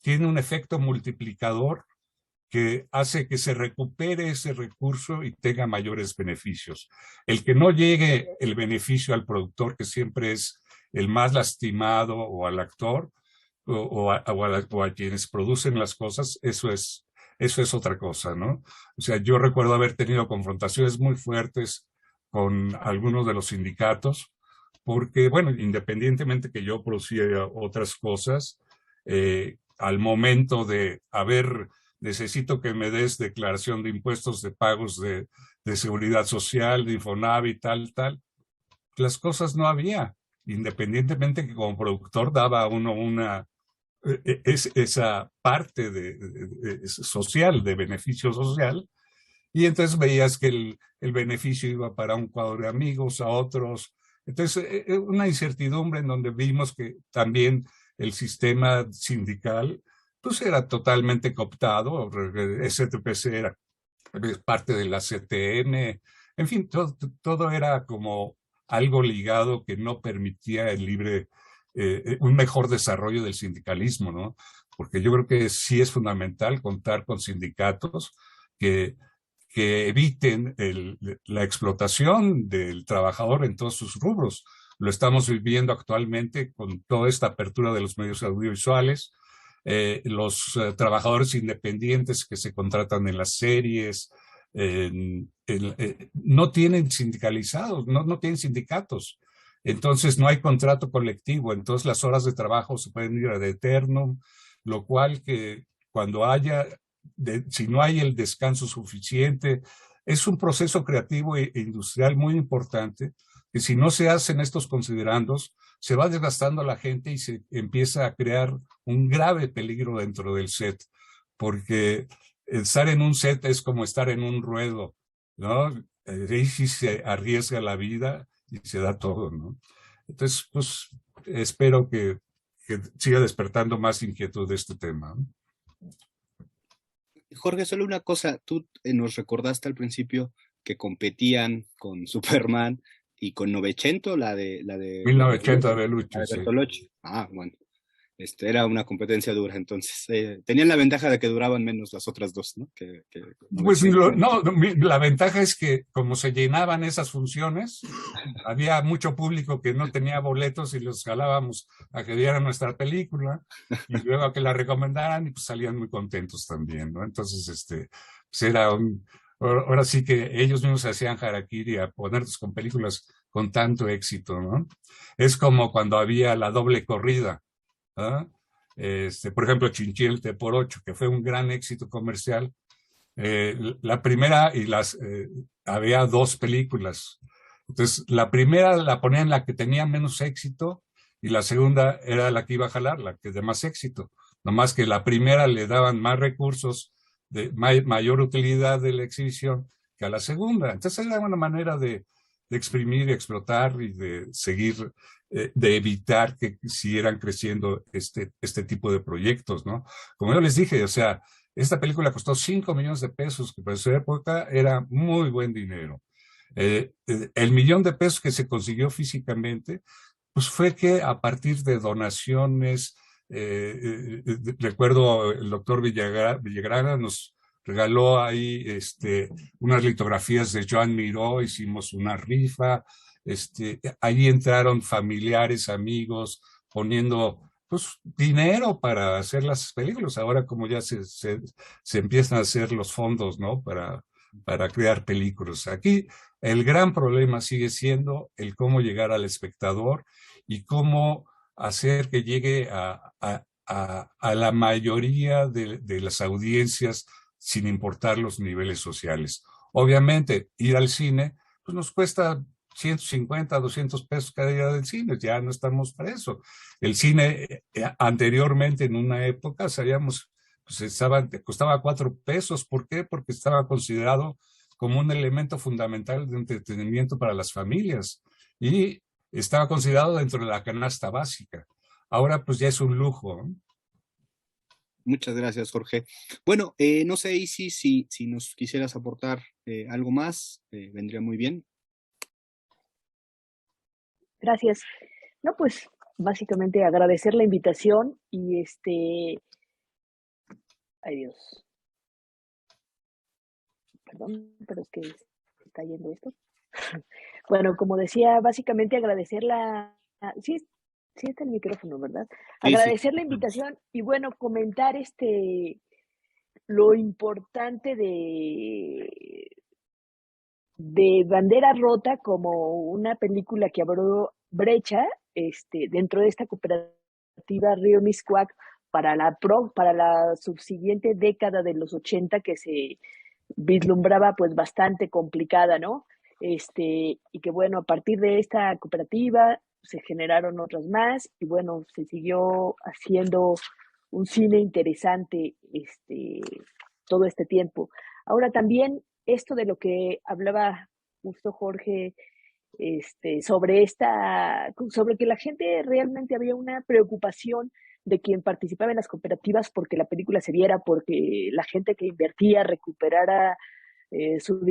tiene un efecto multiplicador que hace que se recupere ese recurso y tenga mayores beneficios. El que no llegue el beneficio al productor, que siempre es el más lastimado, o al actor, o a quienes producen las cosas, eso es otra cosa, ¿no? O sea, yo recuerdo haber tenido confrontaciones muy fuertes con algunos de los sindicatos, porque, bueno, independientemente que yo producía otras cosas, al momento de necesito que me des declaración de impuestos, de pagos de seguridad social, de Infonavit, tal, las cosas no había, independientemente que como productor daba a uno esa parte social, de beneficio social, y entonces veías que el beneficio iba para un cuadro de amigos, a otros. Entonces, una incertidumbre en donde vimos que también el sistema sindical pues era totalmente cooptado. STPC era parte de la CTM, en fin, todo era como algo ligado que no permitía un mejor desarrollo del sindicalismo, ¿no? Porque yo creo que sí es fundamental contar con sindicatos que eviten la explotación del trabajador en todos sus rubros. Lo estamos viviendo actualmente con toda esta apertura de los medios audiovisuales, los trabajadores independientes que se contratan en las series, no tienen sindicalizados, no tienen sindicatos. Entonces no hay contrato colectivo, entonces las horas de trabajo se pueden ir ad eternum, lo cual que cuando si no hay el descanso suficiente, es un proceso creativo e industrial muy importante, que si no se hacen estos considerandos, se va desgastando a la gente y se empieza a crear un grave peligro dentro del set, porque estar en un set es como estar en un ruedo, ¿no? Ahí sí se arriesga la vida y se da todo, ¿no? Entonces, pues, espero que siga despertando más inquietud de este tema, ¿no? Jorge, solo una cosa, tú nos recordaste al principio que competían con Superman y con Novecento, la de 1980 de Bellucci, sí. Bertolucci. Ah, bueno. Era una competencia dura, entonces tenían la ventaja de que duraban menos las otras dos, ¿no? Pues no, la ventaja es que como se llenaban esas funciones, había mucho público que no tenía boletos y los jalábamos a que vieran nuestra película y luego a que la recomendaran y pues salían muy contentos también, ¿no? Entonces, pues era ahora sí que ellos mismos se hacían harakiri a ponernos con películas con tanto éxito, ¿no? Es como cuando había la doble corrida, ¿ah? Por ejemplo, Chinchilte por 8, que fue un gran éxito comercial. La primera había 2 películas. Entonces, la primera la ponían en la que tenía menos éxito y la segunda era la que iba a jalar, la que de más éxito. Nomás que la primera le daban más recursos, mayor utilidad de la exhibición que a la segunda. Entonces, era una manera de exprimir, explotar y de seguir, de evitar que siguieran creciendo este tipo de proyectos, ¿no? Como yo les dije, o sea, esta película costó 5 millones de pesos, que para su época era muy buen dinero. El $1,000,000 que se consiguió físicamente, pues fue que a partir de donaciones, recuerdo el doctor Villagrana nos regaló ahí unas litografías de Joan Miró, hicimos una rifa, ahí entraron familiares, amigos, poniendo pues dinero para hacer las películas. Ahora como ya se empiezan a hacer los fondos, ¿no? Para crear películas. Aquí el gran problema sigue siendo el cómo llegar al espectador y cómo hacer que llegue a la mayoría de las audiencias sin importar los niveles sociales. Obviamente, ir al cine pues nos cuesta 150, 200 pesos cada día del cine, ya no estamos para eso. El cine anteriormente, en una época, sabíamos, pues costaba 4 pesos. ¿Por qué? Porque estaba considerado como un elemento fundamental de entretenimiento para las familias y estaba considerado dentro de la canasta básica. Ahora pues ya es un lujo, ¿no? Muchas gracias, Jorge. Bueno, no sé, Isi, si nos quisieras aportar algo más, vendría muy bien. Gracias. No, pues básicamente agradecer la invitación y ay Dios. Perdón, pero es que se está yendo esto. Bueno, como decía, básicamente agradecer sí, sí está el micrófono, ¿verdad? Sí, sí. Agradecer la invitación y bueno, comentar lo importante de Bandera Rota como una película que abrió brecha dentro de esta cooperativa Río Miscuac para la subsiguiente década de los 80 que se vislumbraba pues bastante complicada, ¿no? Y que bueno, a partir de esta cooperativa se generaron otras más y bueno, se siguió haciendo un cine interesante todo este tiempo. Ahora también esto de lo que hablaba justo Jorge, sobre que la gente realmente había una preocupación de quien participaba en las cooperativas porque la película se viera, porque la gente que invertía recuperara su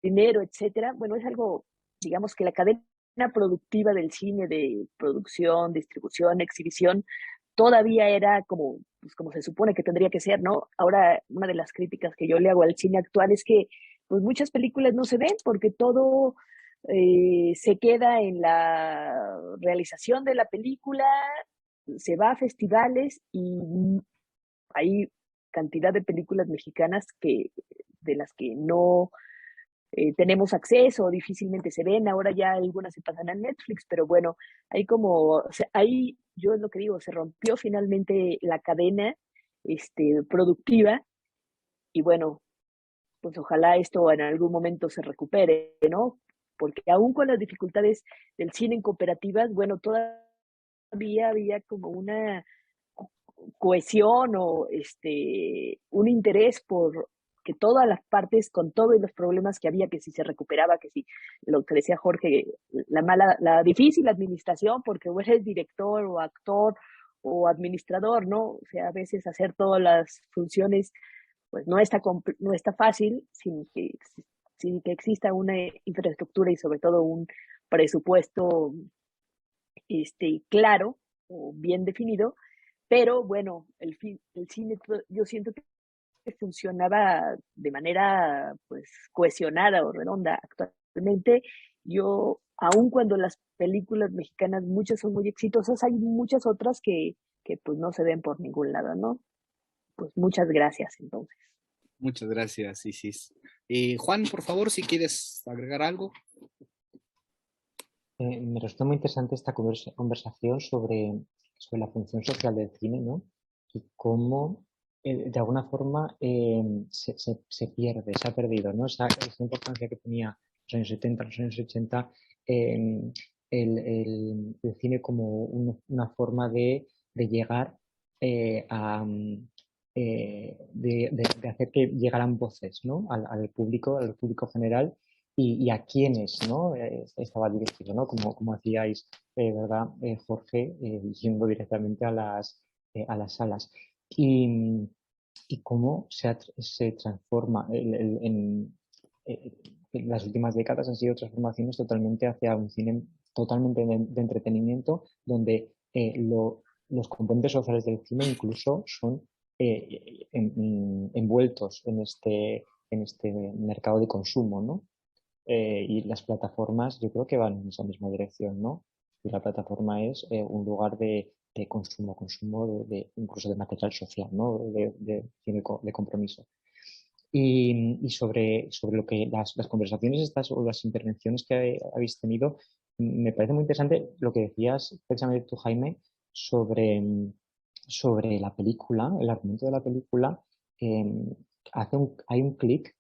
dinero, etcétera. Bueno, es algo, digamos que la cadena productiva del cine, de producción, distribución, exhibición, todavía era como, pues, como se supone que tendría que ser, ¿no? Ahora, una de las críticas que yo le hago al cine actual es que pues muchas películas no se ven porque todo se queda en la realización de la película, se va a festivales y hay cantidad de películas mexicanas de las que no tenemos acceso, difícilmente se ven, ahora ya algunas se pasan a Netflix, pero bueno, ahí yo es lo que digo, se rompió finalmente la cadena productiva y bueno, pues ojalá esto en algún momento se recupere, ¿no? Porque aún con las dificultades del cine en cooperativas, bueno, todavía había como una cohesión o un interés por que todas las partes, con todos los problemas que había, que si se recuperaba, que si lo que decía Jorge, la difícil administración, porque o eres director o actor o administrador, ¿no? O sea, a veces hacer todas las funciones, pues no está fácil sin que exista una infraestructura y sobre todo un presupuesto claro o bien definido, pero bueno, el cine yo siento que funcionaba de manera pues cohesionada o redonda. Actualmente yo, aun cuando las películas mexicanas muchas son muy exitosas, hay muchas otras que pues no se ven por ningún lado, ¿no? Pues muchas gracias entonces. Muchas gracias, Isis. Juan, por favor, si quieres agregar algo. Me resulta muy interesante esta conversación sobre la función social del cine, ¿no? Y cómo, de alguna forma, se pierde, se ha perdido, ¿no? Esa importancia que tenía los años 70, los años 80, el cine como una forma de llegar de hacer que llegaran voces, ¿no? al público general y a quiénes, ¿no? Estaba dirigido, ¿no? Como hacíais, ¿verdad, Jorge? Yendo directamente a las salas. Y cómo se transforma en las últimas décadas han sido transformaciones totalmente hacia un cine totalmente de entretenimiento, donde los componentes sociales del cine incluso son envueltos en este mercado de consumo, ¿no? Y las plataformas yo creo que van en esa misma dirección, ¿no? Y la plataforma es un lugar de consumo incluso de material social, ¿no? De compromiso. Y sobre lo que las conversaciones estas o las intervenciones que habéis tenido, me parece muy interesante lo que decías precisamente tú, Jaime, sobre la película, el argumento de la película. Hay un clic,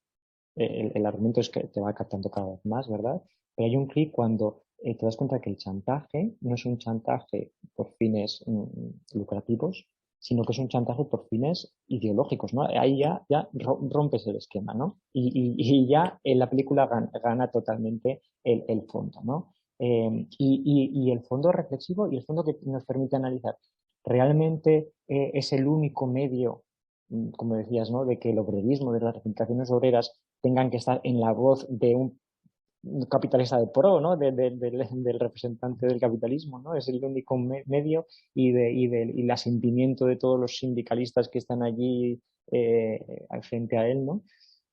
el argumento es que te va captando cada vez más, ¿verdad? Pero hay un clic cuando te das cuenta que el chantaje no es un chantaje por fines lucrativos, sino que es un chantaje por fines ideológicos, ¿no? Ahí ya rompes el esquema, ¿no? Y ya en la película gana totalmente el fondo, ¿no? Y el fondo reflexivo y el fondo que nos permite analizar, ¿realmente es el único medio, como decías, ¿no? De que el obrerismo, de las reivindicaciones obreras tengan que estar en la voz de un capitalista de pro, ¿no? Del representante del capitalismo, ¿no? Es el único medio y el asentimiento de todos los sindicalistas que están allí al frente a él, ¿no?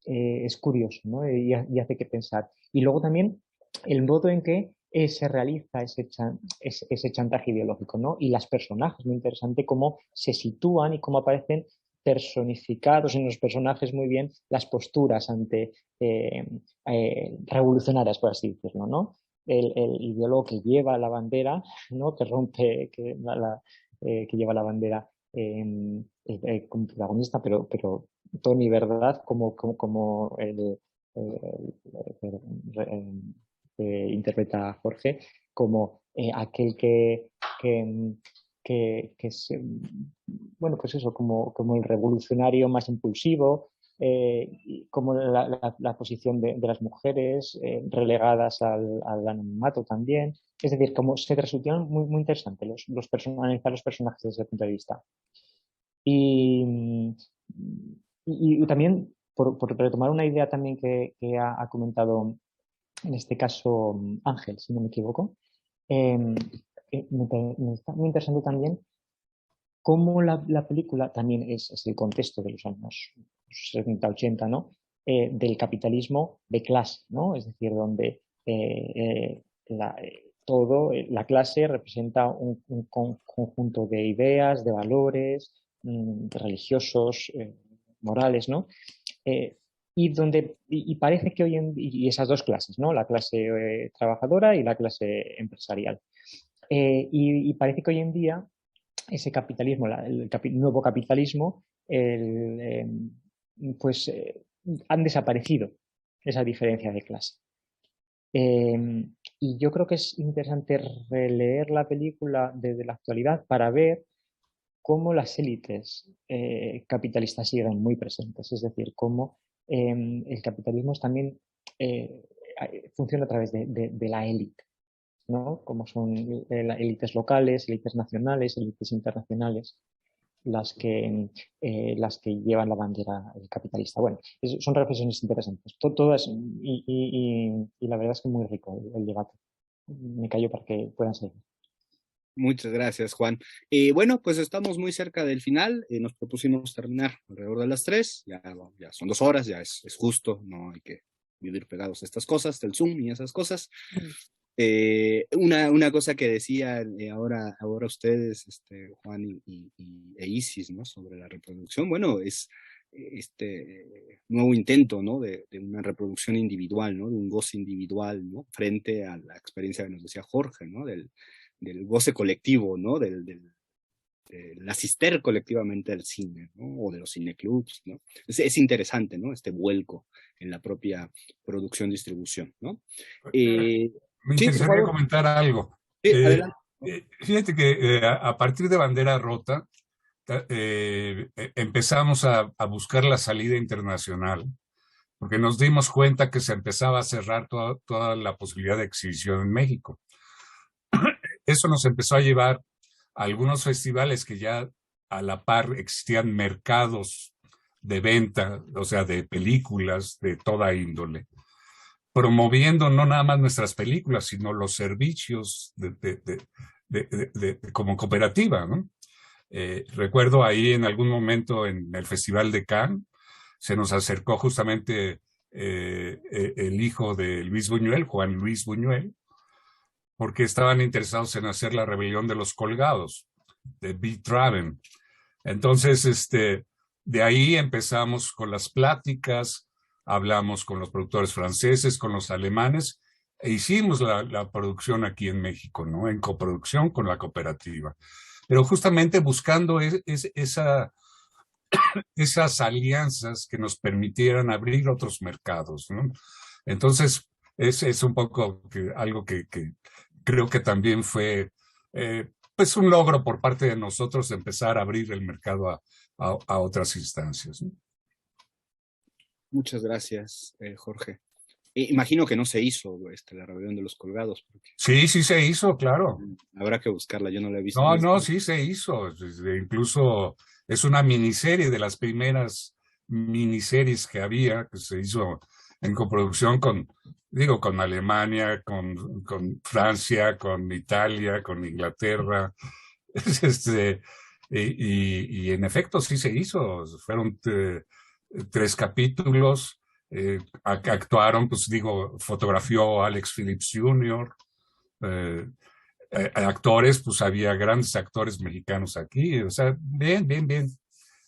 es curioso, ¿no? Y hace que pensar. Y luego también el modo en que se realiza ese chantaje ideológico, ¿no? Y las personajes, muy interesante cómo se sitúan y cómo aparecen personificados en los personajes muy bien las posturas ante revolucionarias, por así decirlo, ¿no? El ideólogo que lleva la bandera, ¿no? Que rompe, que lleva la bandera como protagonista, pero Tony, ¿verdad? Como interpreta a Jorge, como aquel que es, bueno, pues eso, como el revolucionario más impulsivo, como la posición de las mujeres relegadas al anonimato también. Es decir, como se resultan muy interesantes analizar los personajes desde ese punto de vista. Y también, por retomar una idea también que ha comentado en este caso Ángel, si no me equivoco, me está muy interesante también cómo la película también es el contexto de los años 70-80, ¿no? Del capitalismo de clase, ¿no? Es decir, donde la clase representa un conjunto de ideas, de valores religiosos, morales, ¿no? Y parece que hoy en día, y esas dos clases, ¿no? La clase trabajadora y la clase empresarial. Y parece que hoy en día ese capitalismo, el nuevo capitalismo, pues han desaparecido esa diferencia de clase. Y yo creo que es interesante releer la película desde la actualidad para ver cómo las élites capitalistas siguen muy presentes, es decir, cómo el capitalismo también funciona a través de la élite, ¿no? Como son élites locales, élites nacionales, élites internacionales, las que llevan la bandera capitalista. Bueno, son reflexiones interesantes. Todas, y la verdad es que muy rico el debate. Me callo para que puedan seguir. Muchas gracias, Juan. Bueno, pues estamos muy cerca del final. Nos propusimos terminar alrededor de las 3. Ya son 2 horas, ya es justo. No hay que vivir pegados a estas cosas, del Zoom y esas cosas. Una cosa que decían ahora ustedes, Juan e Isis, ¿no? Sobre la reproducción. Bueno, es este nuevo intento, ¿no? De una reproducción individual, ¿no? De un goce individual, ¿no? Frente a la experiencia que nos decía Jorge, ¿no? Del goce colectivo, ¿no? Del asister colectivamente al cine, ¿no? O de los cineclubs, ¿no? Es interesante, ¿no? Este vuelco en la propia producción-distribución, ¿no? Me interesaría comentar algo. Sí, adelante. Fíjate que a partir de Bandera Rota empezamos a buscar la salida internacional, porque nos dimos cuenta que se empezaba a cerrar toda la posibilidad de exhibición en México. Eso nos empezó a llevar a algunos festivales que ya a la par existían mercados de venta, o sea, de películas de toda índole, promoviendo no nada más nuestras películas, sino los servicios como cooperativa, ¿no? Recuerdo ahí en algún momento en el Festival de Cannes, se nos acercó justamente el hijo de Luis Buñuel, Juan Luis Buñuel, porque estaban interesados en hacer La Rebelión de los Colgados, de Beat Traven. Entonces, de ahí empezamos con las pláticas, hablamos con los productores franceses, con los alemanes, e hicimos la producción aquí en México, ¿no? En coproducción con la cooperativa. Pero justamente buscando esas alianzas que nos permitieran abrir otros mercados, ¿no? Entonces, es un poco algo que creo que también fue pues un logro por parte de nosotros de empezar a abrir el mercado a otras instancias, ¿no? Muchas gracias, Jorge. Imagino que no se hizo La Rebelión de los Colgados. Porque... Sí se hizo, claro. Habrá que buscarla, yo no la he visto. No, sí se hizo. Incluso es una miniserie de las primeras miniseries que había, que se hizo en coproducción con Alemania, con Francia, con Italia, con Inglaterra. Y en efecto sí se hizo. Fueron 3 capítulos actuaron, pues digo, fotografió Alex Phillips Jr., actores, pues había grandes actores mexicanos aquí, o sea, bien, bien, bien.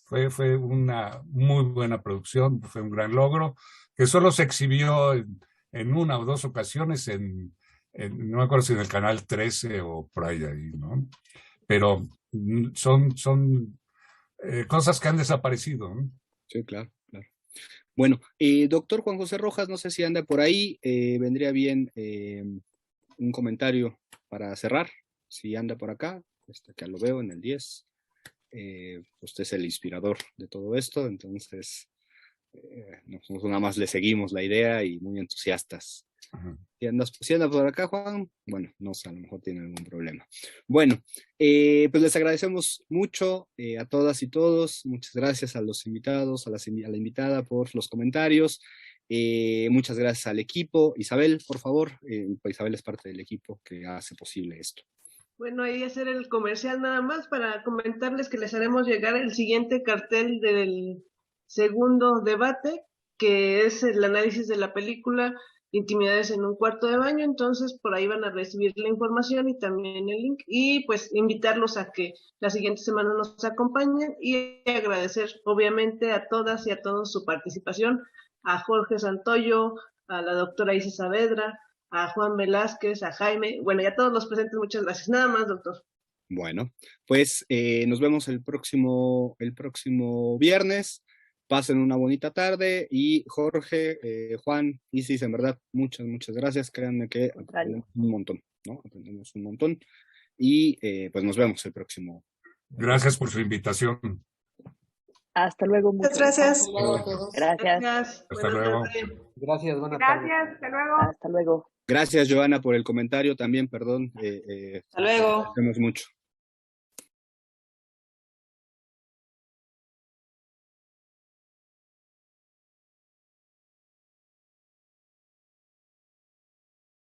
Fue una muy buena producción, fue un gran logro, que solo se exhibió en una o dos ocasiones no me acuerdo si en el canal 13 o por ahí, ¿no? Pero son cosas que han desaparecido, ¿no? Sí, claro, claro. Bueno, doctor Juan José Rojas, no sé si anda por ahí, vendría bien un comentario para cerrar, si anda por acá, que lo veo en el 10. Usted es el inspirador de todo esto, entonces nosotros nada más le seguimos la idea y muy entusiastas. Si anda por acá, Juan, bueno, no sé, a lo mejor tiene algún problema. Bueno, pues les agradecemos mucho a todas y todos. Muchas gracias a los invitados, a la invitada por los comentarios. Muchas gracias al equipo. Isabel, por favor, pues Isabel es parte del equipo que hace posible esto. Bueno, ahí hacer el comercial nada más para comentarles que les haremos llegar el siguiente cartel del segundo debate, que es el análisis de la película Intimidades en un cuarto de baño. Entonces por ahí van a recibir la información y también el link, y pues invitarlos a que la siguiente semana nos acompañen, y agradecer obviamente a todas y a todos su participación, a Jorge Santoyo, a la doctora Isis Saavedra, a Juan Velázquez, a Jaime, bueno, y a todos los presentes, muchas gracias. Nada más, doctor. Bueno, pues nos vemos el próximo viernes. Pasen una bonita tarde, y Jorge, Juan, Isis, en verdad, muchas, muchas gracias. Créanme que aprendemos un montón, ¿no? Aprendemos un montón, y pues nos vemos el próximo. Gracias por su invitación. Hasta luego. Muchas gracias. Gracias. Hasta luego. Gracias, buenas tardes. Gracias, hasta luego. Hasta luego. Gracias, Joana, por el comentario también, perdón. Hasta luego. Agradecemos mucho.